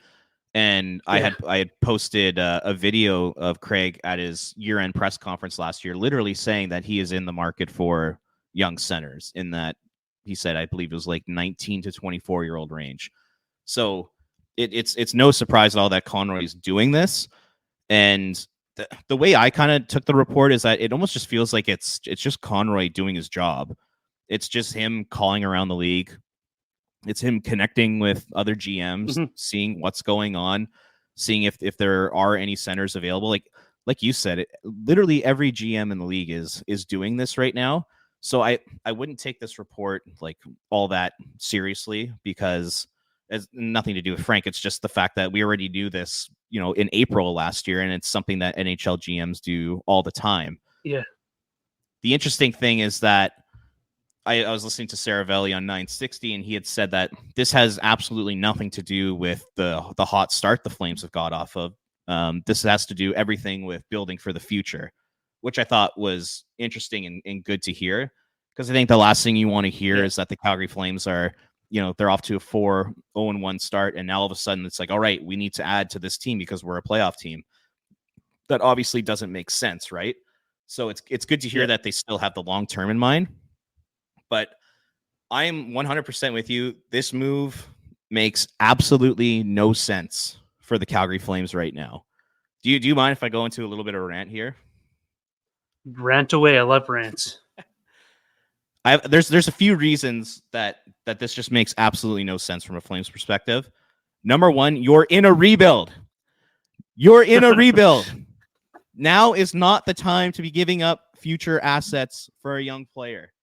And I had posted a video of Craig at his year-end press conference last year, literally saying that he is in the market for young centers, in that he said, I believe it was like 19 to 24-year-old range. So it's no surprise at all that Conroy is doing this. And the way I kind of took the report is that it almost just feels like it's just Conroy doing his job. It's just him calling around the league. It's him connecting with other GMs, seeing what's going on, seeing if there are any centers available. Like you said, literally every GM in the league is doing this right now. So I wouldn't take this report like all that seriously because it's nothing to do with Frank. It's just the fact that we already knew this, in April last year, and it's something that NHL GMs do all the time. Yeah. The interesting thing is that I was listening to Saravelli on 960, and he had said that this has absolutely nothing to do with the hot start the Flames have got off of. This has to do everything with building for the future, which I thought was interesting and good to hear, because I think the last thing you want to hear is that the Calgary Flames are, they're off to a 4-0-1 start, and now all of a sudden it's like, all right, we need to add to this team because we're a playoff team. That obviously doesn't make sense, right? So it's good to hear that they still have the long term in mind. But I am 100% with you. This move makes absolutely no sense for the Calgary Flames right now. Do you mind if I go into a little bit of a rant here? Rant away. I love rants. There's a few reasons that this just makes absolutely no sense from a Flames perspective. Number one, you're in a rebuild. You're in a rebuild. Now is not the time to be giving up future assets for a young player.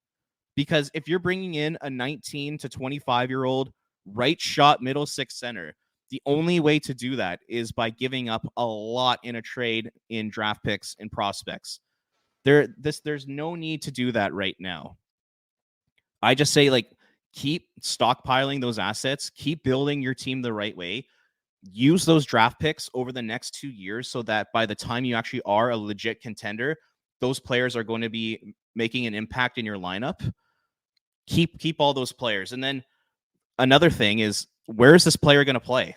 Because if you're bringing in a 19 to 25-year-old right shot middle six center, the only way to do that is by giving up a lot in a trade in draft picks and prospects. There's no need to do that right now. I just say, keep stockpiling those assets, keep building your team the right way. Use those draft picks over the next 2 years so that by the time you actually are a legit contender, those players are going to be making an impact in your lineup. Keep all those players. And then another thing is, where is this player going to play?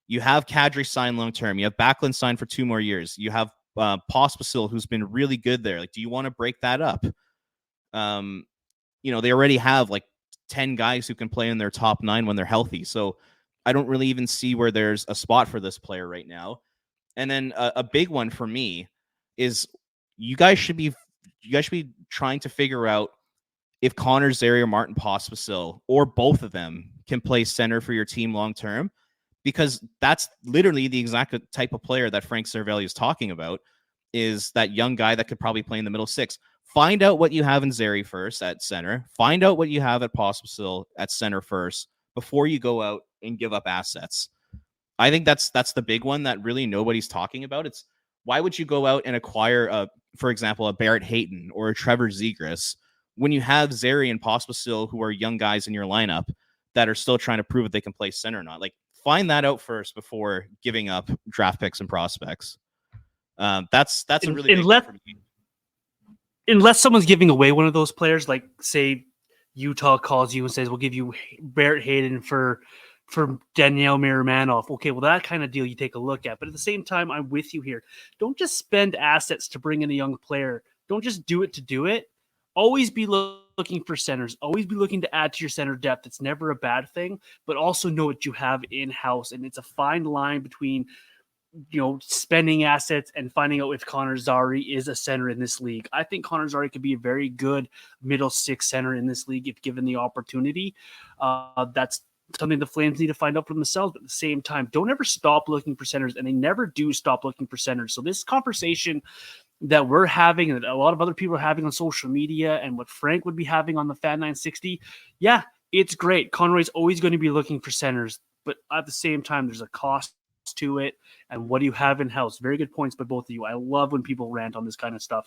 You have Kadri signed long-term. You have Backlund signed for 2 more years. You have Pospisil, who's been really good there. Do you want to break that up? They already have 10 guys who can play in their top 9 when they're healthy. So I don't really even see where there's a spot for this player right now. And then a big one for me is you guys should be trying to figure out if Connor Zary or Martin Pospisil, or both of them, can play center for your team long term, because that's literally the exact type of player that Frank Saravelli is talking about, is that young guy that could probably play in the middle six. Find out what you have in Zary first at center. Find out what you have at Pospisil at center first before you go out and give up assets. I think that's the big one that really nobody's talking about. It's why would you go out and acquire for example, a Barrett Hayton or a Trevor Zegras when you have Zary and Pospisil, who are young guys in your lineup that are still trying to prove that they can play center or not. Like, find that out first before giving up draft picks and prospects. That's a really big one for me. Unless someone's giving away one of those players, like say Utah calls you and says, we'll give you Barrett Hayton for Daniel Miromanov. Okay, well, that kind of deal you take a look at. But at the same time, I'm with you here. Don't just spend assets to bring in a young player. Don't just do it to do it. Always be looking for centers. Always be looking to add to your center depth. It's never a bad thing, but also know what you have in-house. And it's a fine line between spending assets and finding out if Connor Zary is a center in this league. I think Connor Zary could be a very good middle six center in this league if given the opportunity. That's something the Flames need to find out for themselves. But at the same time, don't ever stop looking for centers, and they never do stop looking for centers. So this conversation that we're having and that a lot of other people are having on social media and what Frank would be having on the Fan 960, yeah, it's great. Conroy's always going to be looking for centers, but at the same time, there's a cost to it, and what do you have in house? Very good points by both of you. I love when people rant on this kind of stuff.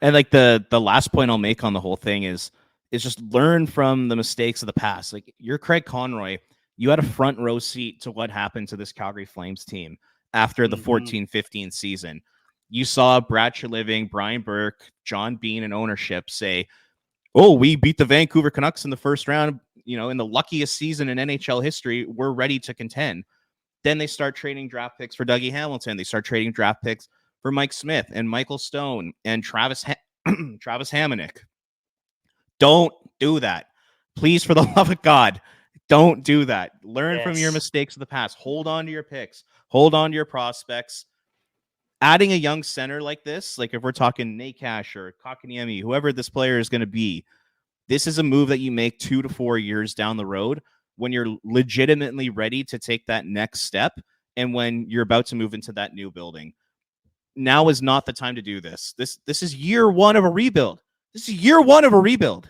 And like the last point I'll make on the whole thing is just learn from the mistakes of the past. Like, you're Craig Conroy, you had a front row seat to what happened to this Calgary Flames team after the 14-15 season. You saw Brad Treliving, Brian Burke, John Bean, and ownership say, oh, we beat the Vancouver Canucks in the first round, in the luckiest season in NHL history. We're ready to contend. Then they start trading draft picks for Dougie Hamilton. They start trading draft picks for Mike Smith and Michael Stone and Travis Hamonic. Don't do that. Please, for the love of God, don't do that. Learn from your mistakes of the past. Hold on to your picks. Hold on to your prospects. Adding a young center like this, like if we're talking Nate Cash or Kotkaniemi, whoever this player is going to be, this is a move that you make 2 to 4 years down the road when you're legitimately ready to take that next step and when you're about to move into that new building. Now is not the time to do this. This is year one of a rebuild. This is year one of a rebuild.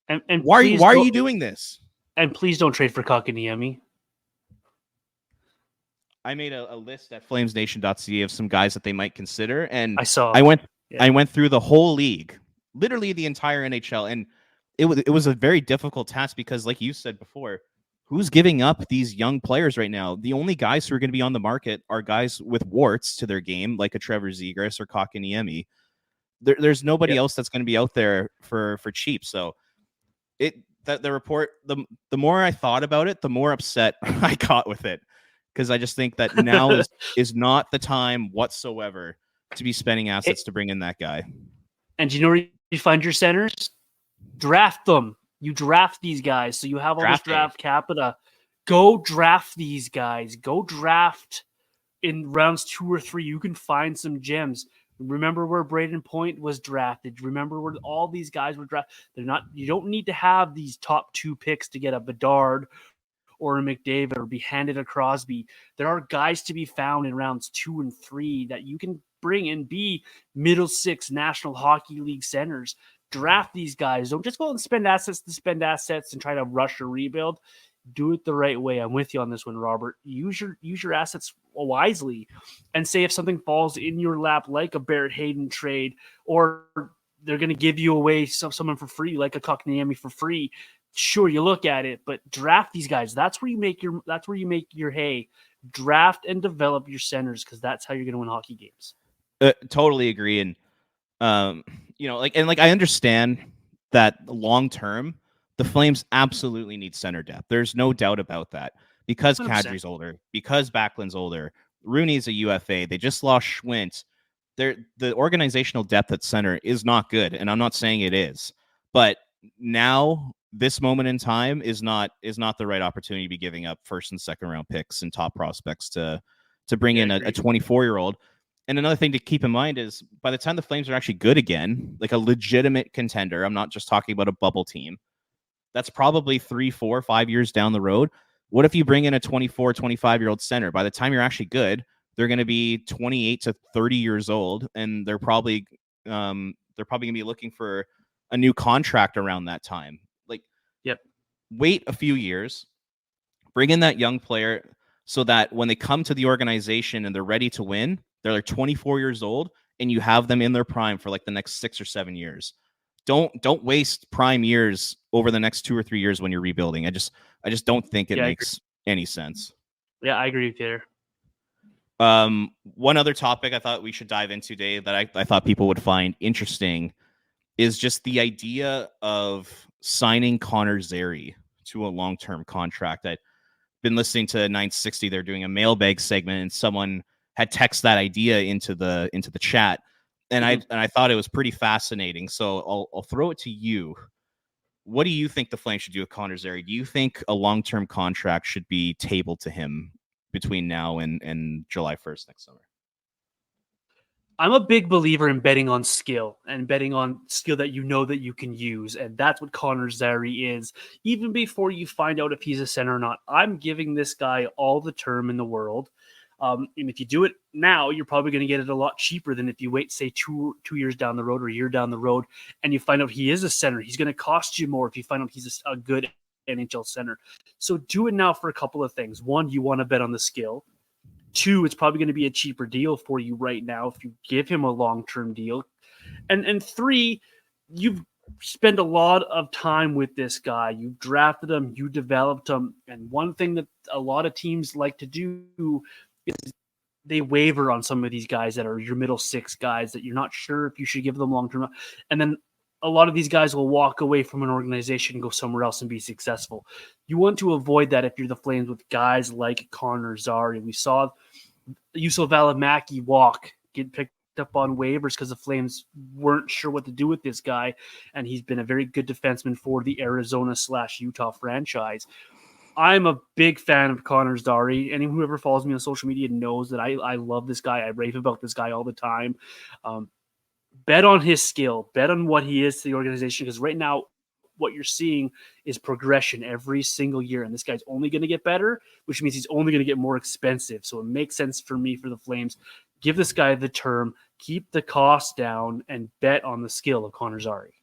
And why are you doing this? And please don't trade for Kotkaniemi. I made a list at flamesnation.ca of some guys that they might consider, and I went through the whole league, literally the entire NHL, and it was a very difficult task because, like you said before, who's giving up these young players right now? The only guys who are going to be on the market are guys with warts to their game, like a Trevor Zegras or Kotkaniemi. There's nobody else that's going to be out there for cheap. So the report, the more I thought about it, the more upset I got with it. Because I just think that now is not the time whatsoever to be spending assets to bring in that guy. And you know where you find your centers? Draft them. You draft these guys. So you have all this draft capita. Go draft these guys. Go draft in rounds 2 or 3. You can find some gems. Remember where Braden Point was drafted. Remember where all these guys were drafted. You don't need to have these top 2 picks to get a Bedard or a McDavid or be handed a Crosby. There are guys to be found in rounds 2 and 3 that you can bring and be middle 6 National Hockey League centers. Draft these guys. Don't just go out and spend assets to spend assets and try to rush a rebuild. Do it the right way. I'm with you on this one, Robert. Use your assets wisely, and say if something falls in your lap, like a Barrett Hayton trade, or they're going to give you away someone for free, like a Kotkaniemi for free. Sure, you look at it, but draft these guys. That's where you make your hay. Draft and develop your centers, because that's how you're going to win hockey games. Totally agree, and I understand that long term, the Flames absolutely need center depth. There's no doubt about that, because 100%. Kadri's older, because Backlund's older, Rooney's a UFA. They just lost Schwint. The organizational depth at center is not good, and I'm not saying it is, but now this moment in time is not the right opportunity to be giving up first and second round picks and top prospects to bring in a 24-year-old. And another thing to keep in mind is by the time the Flames are actually good again, like a legitimate contender, I'm not just talking about a bubble team, that's probably 3, 4, 5 years down the road. What if you bring in a 24, 25-year-old center? By the time you're actually good, they're going to be 28 to 30 years old, and they're probably going to be looking for a new contract around that time. Wait a few years, Bring in that young player so that when they come to the organization and they're ready to win, they're like 24 years old, and you have them in their prime for like the next 6 or 7 years. Don't waste prime years over the next 2 or 3 years when you're rebuilding. I just don't think it makes any sense. Yeah, I agree with you there. One other topic I thought we should dive into, Dave, that I thought people would find interesting is just the idea of signing Connor Zary to a long-term contract. I've been listening to 960. They're doing a mailbag segment, and someone had texted that idea into the chat, and I thought it was pretty fascinating. So I'll throw it to you. What do you think the Flames should do with Connor Zary? Do you think a long-term contract should be tabled to him between now and July 1st next summer? I'm a big believer in betting on skill and betting on skill that you know that you can use. And that's what Connor Zary is. Even before you find out if he's a center or not, I'm giving this guy all the term in the world. And if you do it now, you're probably going to get it a lot cheaper than if you wait, say, two years down the road or a year down the road, and you find out he is a center. He's going to cost you more if you find out he's a good NHL center. So do it now for a couple of things. One, you want to bet on the skill. Two, it's probably going to be a cheaper deal for you right now if you give him a long-term deal. And three, you've spent a lot of time with this guy. You drafted him, you developed him. And one thing that a lot of teams like to do is they waver on some of these guys that are your middle six guys that you're not sure if you should give them long-term. And then a lot of these guys will walk away from an organization and go somewhere else and be successful. You want to avoid that if you're the Flames with guys like Connor Zary. We saw Juuso Välimäki get picked up on waivers because the Flames weren't sure what to do with this guy, and he's been a very good defenseman for the Arizona/Utah franchise. I'm a big fan of Connor Zary. Anyone who ever follows me on social media knows that I love this guy. I rave about this guy all the time. Bet on his skill, bet on what he is to the organization, because right now what you're seeing is progression every single year, and this guy's only going to get better, which means he's only going to get more expensive. So it makes sense for me, for the Flames, give this guy the term, keep the cost down, and bet on the skill of Connor Zary.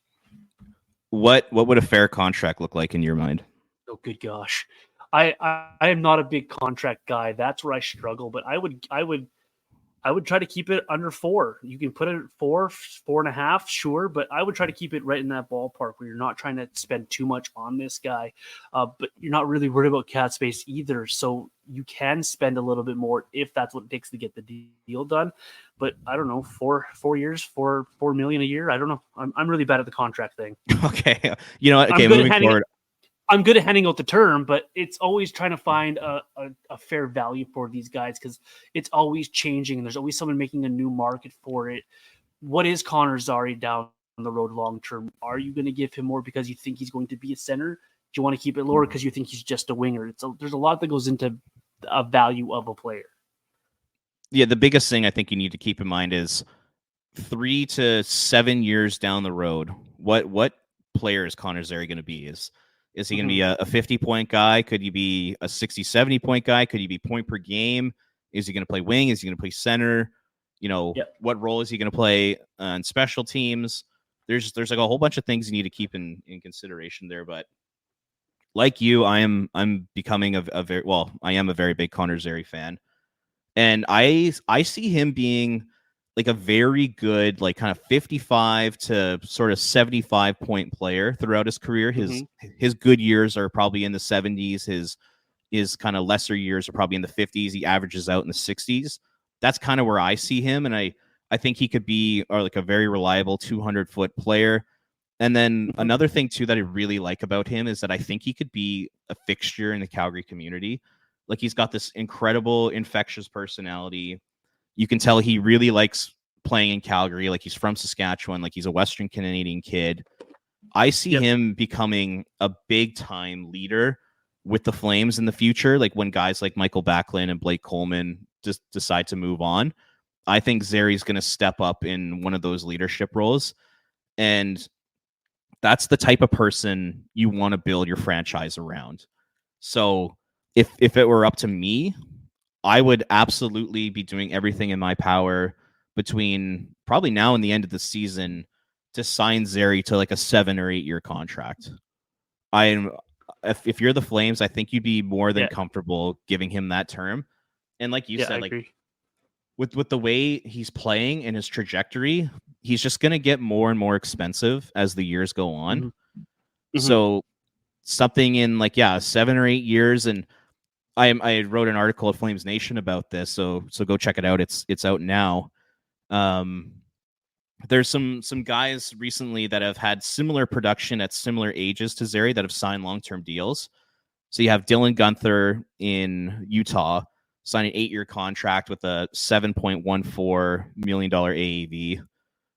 What would a fair contract look like in your mind? Oh, good gosh. I am not a big contract guy. That's where I struggle, but I would try to keep it under 4. You can put it at 4.5, sure, but I would try to keep it right in that ballpark where you're not trying to spend too much on this guy, but you're not really worried about cap space either. So you can spend a little bit more if that's what it takes to get the deal done. But I don't know, 4 years, $4 million a year. I don't know. I'm really bad at the contract thing. Okay, you know what? Okay, moving forward. I'm good at handing out the term, but it's always trying to find a fair value for these guys because it's always changing. And there's always someone making a new market for it. What is Connor Zary down the road long term? Are you going to give him more because you think he's going to be a center? Do you want to keep it lower because you think he's just a winger? There's a lot that goes into a value of a player. Yeah, the biggest thing I think you need to keep in mind is 3 to 7 years down the road, what player is Connor Zary going to be? Is he going to be a 50-point guy? Could he be a 60, 70-point guy? Could he be point per game? Is he going to play wing? Is he going to play center? What role is he going to play on special teams? There's like a whole bunch of things you need to keep in consideration there. But like you, I'm becoming a very big Connor Zary fan. And I see him being like a very good, like kind of 55 to sort of 75 point player throughout his career. His good years are probably in the 70s. His kind of lesser years are probably in the 50s. He averages out in the 60s. That's kind of where I see him. And I think he could be like a very reliable 200-foot player. And then another thing too that I really like about him is that I think he could be a fixture in the Calgary community. Like, he's got this incredible infectious personality. You can tell he really likes playing in Calgary. Like, he's from Saskatchewan. Like, he's a Western Canadian kid. I see him becoming a big time leader with the Flames in the future. Like, when guys like Michael Backlund and Blake Coleman just decide to move on, I think Zary's going to step up in one of those leadership roles. And that's the type of person you want to build your franchise around. So if it were up to me, I would absolutely be doing everything in my power between probably now and the end of the season to sign Zary to like a 7 or 8 year contract. if you're the Flames, I think you'd be more than Yeah. comfortable giving him that term. And like you Yeah, said, I like agree. with the way he's playing and his trajectory, he's just going to get more and more expensive as the years go on. So something in like 7 or 8 years, and I wrote an article at Flames Nation about this, so go check it out. It's out now. There's some guys recently that have had similar production at similar ages to Zary that have signed long-term deals. So you have Dylan Guenther in Utah sign an 8-year contract with a $7.14 million AAV.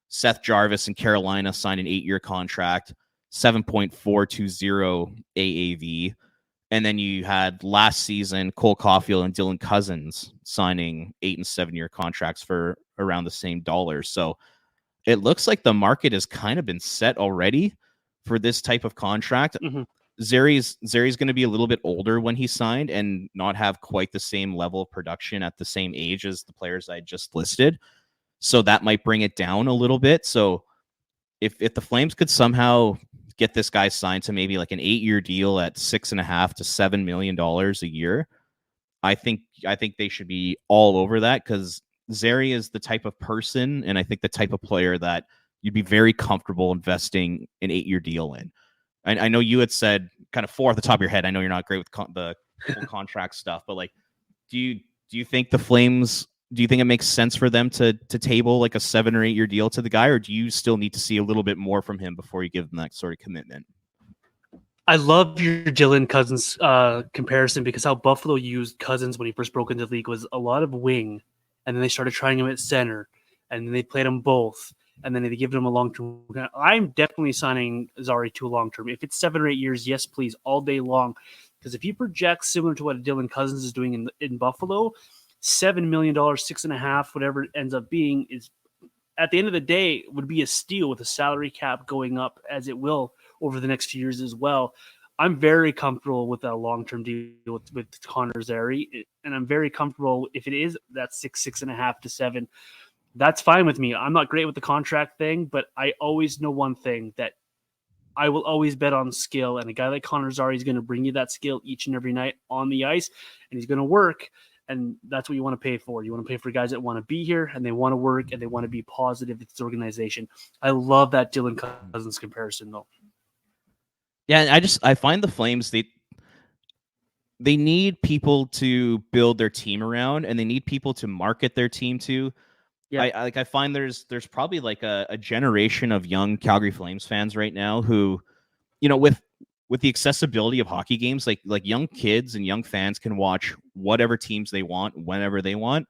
Seth Jarvis in Carolina signed an 8-year contract, 7.420 AAV. And then you had last season Cole Caulfield and Dylan Cousins signing 8 and 7-year contracts for around the same dollars. So it looks like the market has kind of been set already for this type of contract. Zary's going to be a little bit older when he signed and not have quite the same level of production at the same age as the players I just listed. So that might bring it down a little bit. So if the Flames could somehow get this guy signed to maybe like an 8-year deal at $6.5 to $7 million a year, I think they should be all over that, because Zary is the type of person, and I think the type of player that you'd be very comfortable investing an 8-year deal in. I know you had said kind of 4 off the top of your head. I know you're not great with the whole contract stuff, but like, do you think the Flames? Do you think it makes sense for them to table like a 7 or 8-year deal to the guy, or do you still need to see a little bit more from him before you give him that sort of commitment? I love your Dylan Cousins comparison, because how Buffalo used Cousins when he first broke into the league was a lot of wing, and then they started trying him at center, and then they played him both, and then they give him a long-term. I'm definitely signing Zary to a long-term. If it's 7 or 8 years, yes, please, all day long. Because if he projects similar to what Dylan Cousins is doing in Buffalo, $7 million, 6.5, whatever it ends up being, is at the end of the day would be a steal with the salary cap going up as it will over the next few years as well. I'm very comfortable with that long-term deal with Connor Zary, and I'm very comfortable if it is that 6.5 to 7. That's fine with me. I'm not great with the contract thing, but I always know one thing, that I will always bet on skill, and a guy like Connor Zary is going to bring you that skill each and every night on the ice, and he's going to work. And that's what you want to pay for. You want to pay for guys that want to be here and they want to work and they want to be positive with this organization. I love that Dylan Cousins comparison, though. Yeah, I find the Flames, they need people to build their team around, and they need people to market their team to. Yeah. I find there's probably like a generation of young Calgary Flames fans right now who, with the accessibility of hockey games, like young kids and young fans can watch whatever teams they want whenever they want.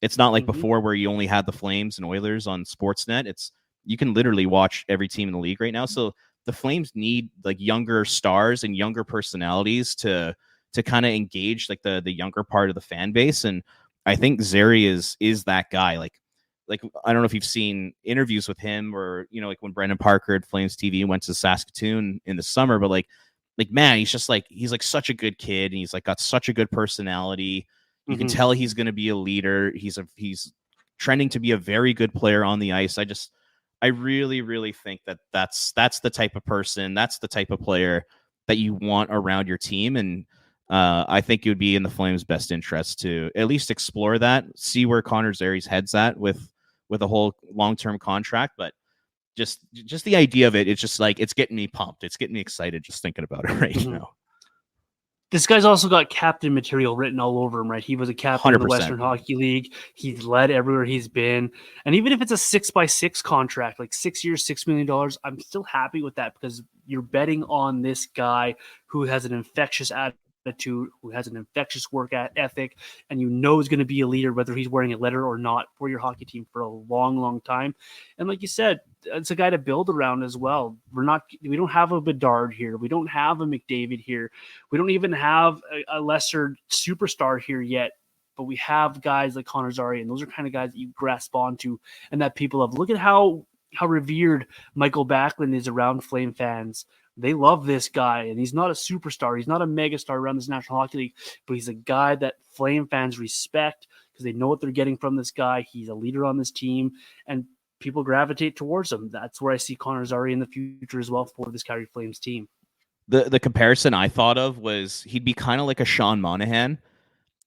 It's not like before where you only had the Flames and Oilers on Sportsnet. You can literally watch every team in the league right now. So the Flames need like younger stars and younger personalities to kind of engage like the younger part of the fan base. And I think Zary is that guy. Like I don't know if you've seen interviews with him, or like when Brendan Parker at Flames TV went to Saskatoon in the summer, but like man, he's like such a good kid, and he's like got such a good personality. You can tell he's going to be a leader. He's trending to be a very good player on the ice. I really, really think that's the type of person, that's the type of player that you want around your team. And I think it would be in the Flames' best interest to at least explore that, see where Connor Zary's head's at with a whole long-term contract. But just the idea of it's just like, it's getting me pumped. It's getting me excited just thinking about it right now. This guy's also got captain material written all over him, right? He was a captain 100%. in the Western Hockey League. He's led everywhere he's been. And even if it's a 6x6 contract, like 6 years, $6 million, I'm still happy with that, because you're betting on this guy who has an infectious attitude, who has an infectious work ethic, and is going to be a leader, whether he's wearing a letter or not, for your hockey team for a long, long time. And like you said, it's a guy to build around as well. We don't have a Bedard here. We don't have a McDavid here. We don't even have a lesser superstar here yet. But we have guys like Connor Zary, and those are kind of guys that you grasp onto and that people love. Look at how revered Michael Backlund is around Flame fans. They love this guy, and he's not a superstar. He's not a megastar around this National Hockey League, but he's a guy that Flame fans respect because they know what they're getting from this guy. He's a leader on this team, and people gravitate towards him. That's where I see Connor Zary in the future as well for this Calgary Flames team. The comparison I thought of was he'd be kind of like a Sean Monahan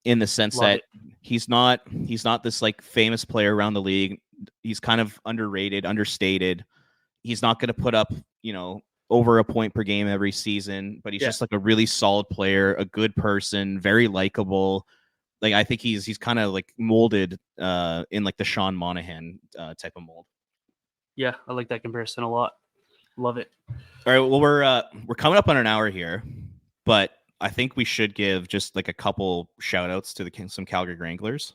in the sense Love that it. he's not this like famous player around the league. He's kind of underrated, understated. He's not going to put up, over a point per game every season, but he's Yeah. just like a really solid player, a good person, very likable. Like I think he's kind of like molded in like the Sean Monahan type of mold. Yeah, I like that comparison a lot. Love it. All right, well we're coming up on an hour here, but I think we should give just like a couple shout outs to some Calgary Wranglers.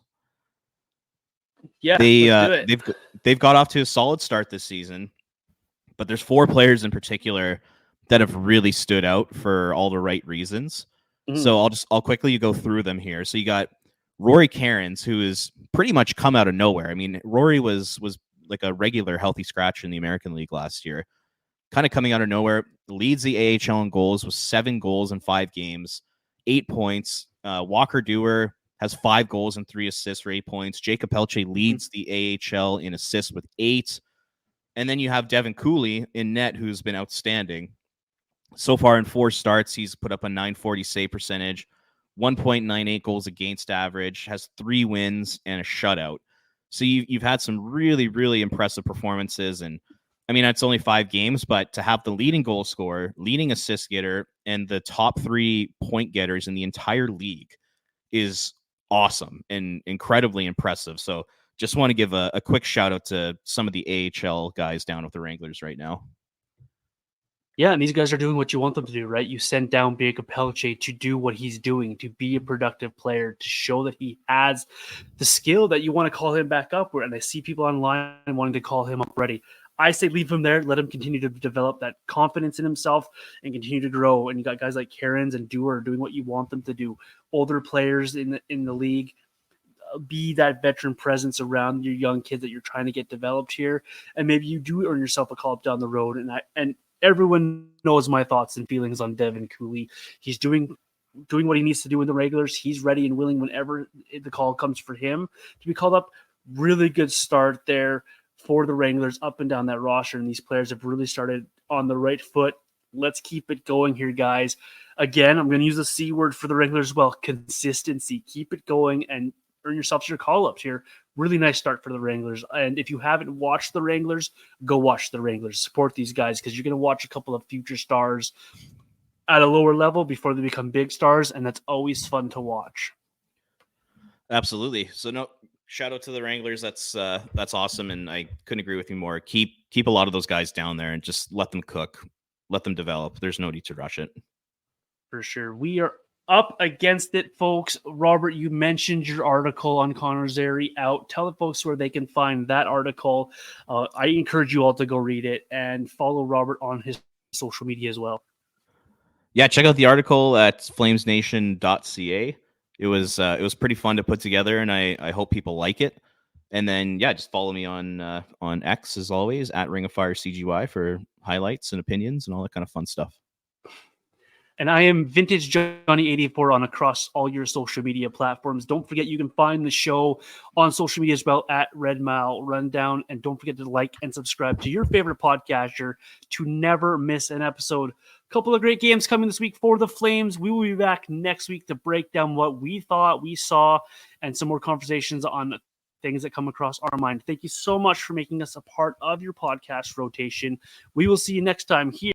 Yeah, let's do it. They've got off to a solid start this season, but there's 4 players in particular that have really stood out for all the right reasons. Mhm. So I'll quickly go through them here. So you got Rory Cairns, who is pretty much come out of nowhere. I mean, Rory was like a regular healthy scratch in the American League last year, kind of coming out of nowhere. Leads the AHL in goals with 7 goals in 5 games, 8 points. Walker Dewar has 5 goals and 3 assists for 8 points. Jacob Pelche leads the AHL in assists with 8. And then you have Devin Cooley in net, who's been outstanding. So far in 4 starts, he's put up a .940 save percentage, 1.98 goals against average, has 3 wins and a shutout. So you've had some really, really impressive performances. And I mean, it's only 5 games, but to have the leading goal scorer, leading assist getter, and the top 3 point getters in the entire league is awesome and incredibly impressive. So just want to give a quick shout out to some of the AHL guys down with the Wranglers right now. Yeah, and these guys are doing what you want them to do, right? You sent down Jacob Pelche to do what he's doing, to be a productive player, to show that he has the skill that you want to call him back up. And I see people online wanting to call him up ready. I say leave him there, let him continue to develop that confidence in himself and continue to grow. And you got guys like Cairns and Dewar doing what you want them to do. Older players in the league, be that veteran presence around your young kids that you're trying to get developed here. And maybe you do earn yourself a call up down the road. And everyone knows my thoughts and feelings on Devin Cooley. He's doing what he needs to do in the regulars. He's ready and willing whenever the call comes for him to be called up. Really good start there for the Wranglers up and down that roster. And these players have really started on the right foot. Let's keep it going here, guys. Again, I'm going to use the C word for the Wranglers as well. Consistency. Keep it going and earn yourselves your call-ups here. Really nice start for the Wranglers. And if you haven't watched the Wranglers, go watch the Wranglers. Support these guys because you're going to watch a couple of future stars at a lower level before they become big stars, and that's always fun to watch. Absolutely. So no, shout out to the Wranglers. That's awesome, and I couldn't agree with you more. Keep a lot of those guys down there and just let them cook, let them develop. There's no need to rush it. For sure. We are up against it, folks. Robert, you mentioned your article on Connor Zary out. Tell the folks where they can find that article. I encourage you all to go read it and follow Robert on his social media as well. Yeah, check out the article at flamesnation.ca. It was pretty fun to put together, and I hope people like it. And then just follow me on X as always at Ring of Fire CGY for highlights and opinions and all that kind of fun stuff. And I am Vintage Johnny 84 on across all your social media platforms. Don't forget you can find the show on social media as well at Red Mile Rundown. And don't forget to like and subscribe to your favorite podcaster to never miss an episode. A couple of great games coming this week for the Flames. We will be back next week to break down what we thought we saw and some more conversations on things that come across our mind. Thank you so much for making us a part of your podcast rotation. We will see you next time here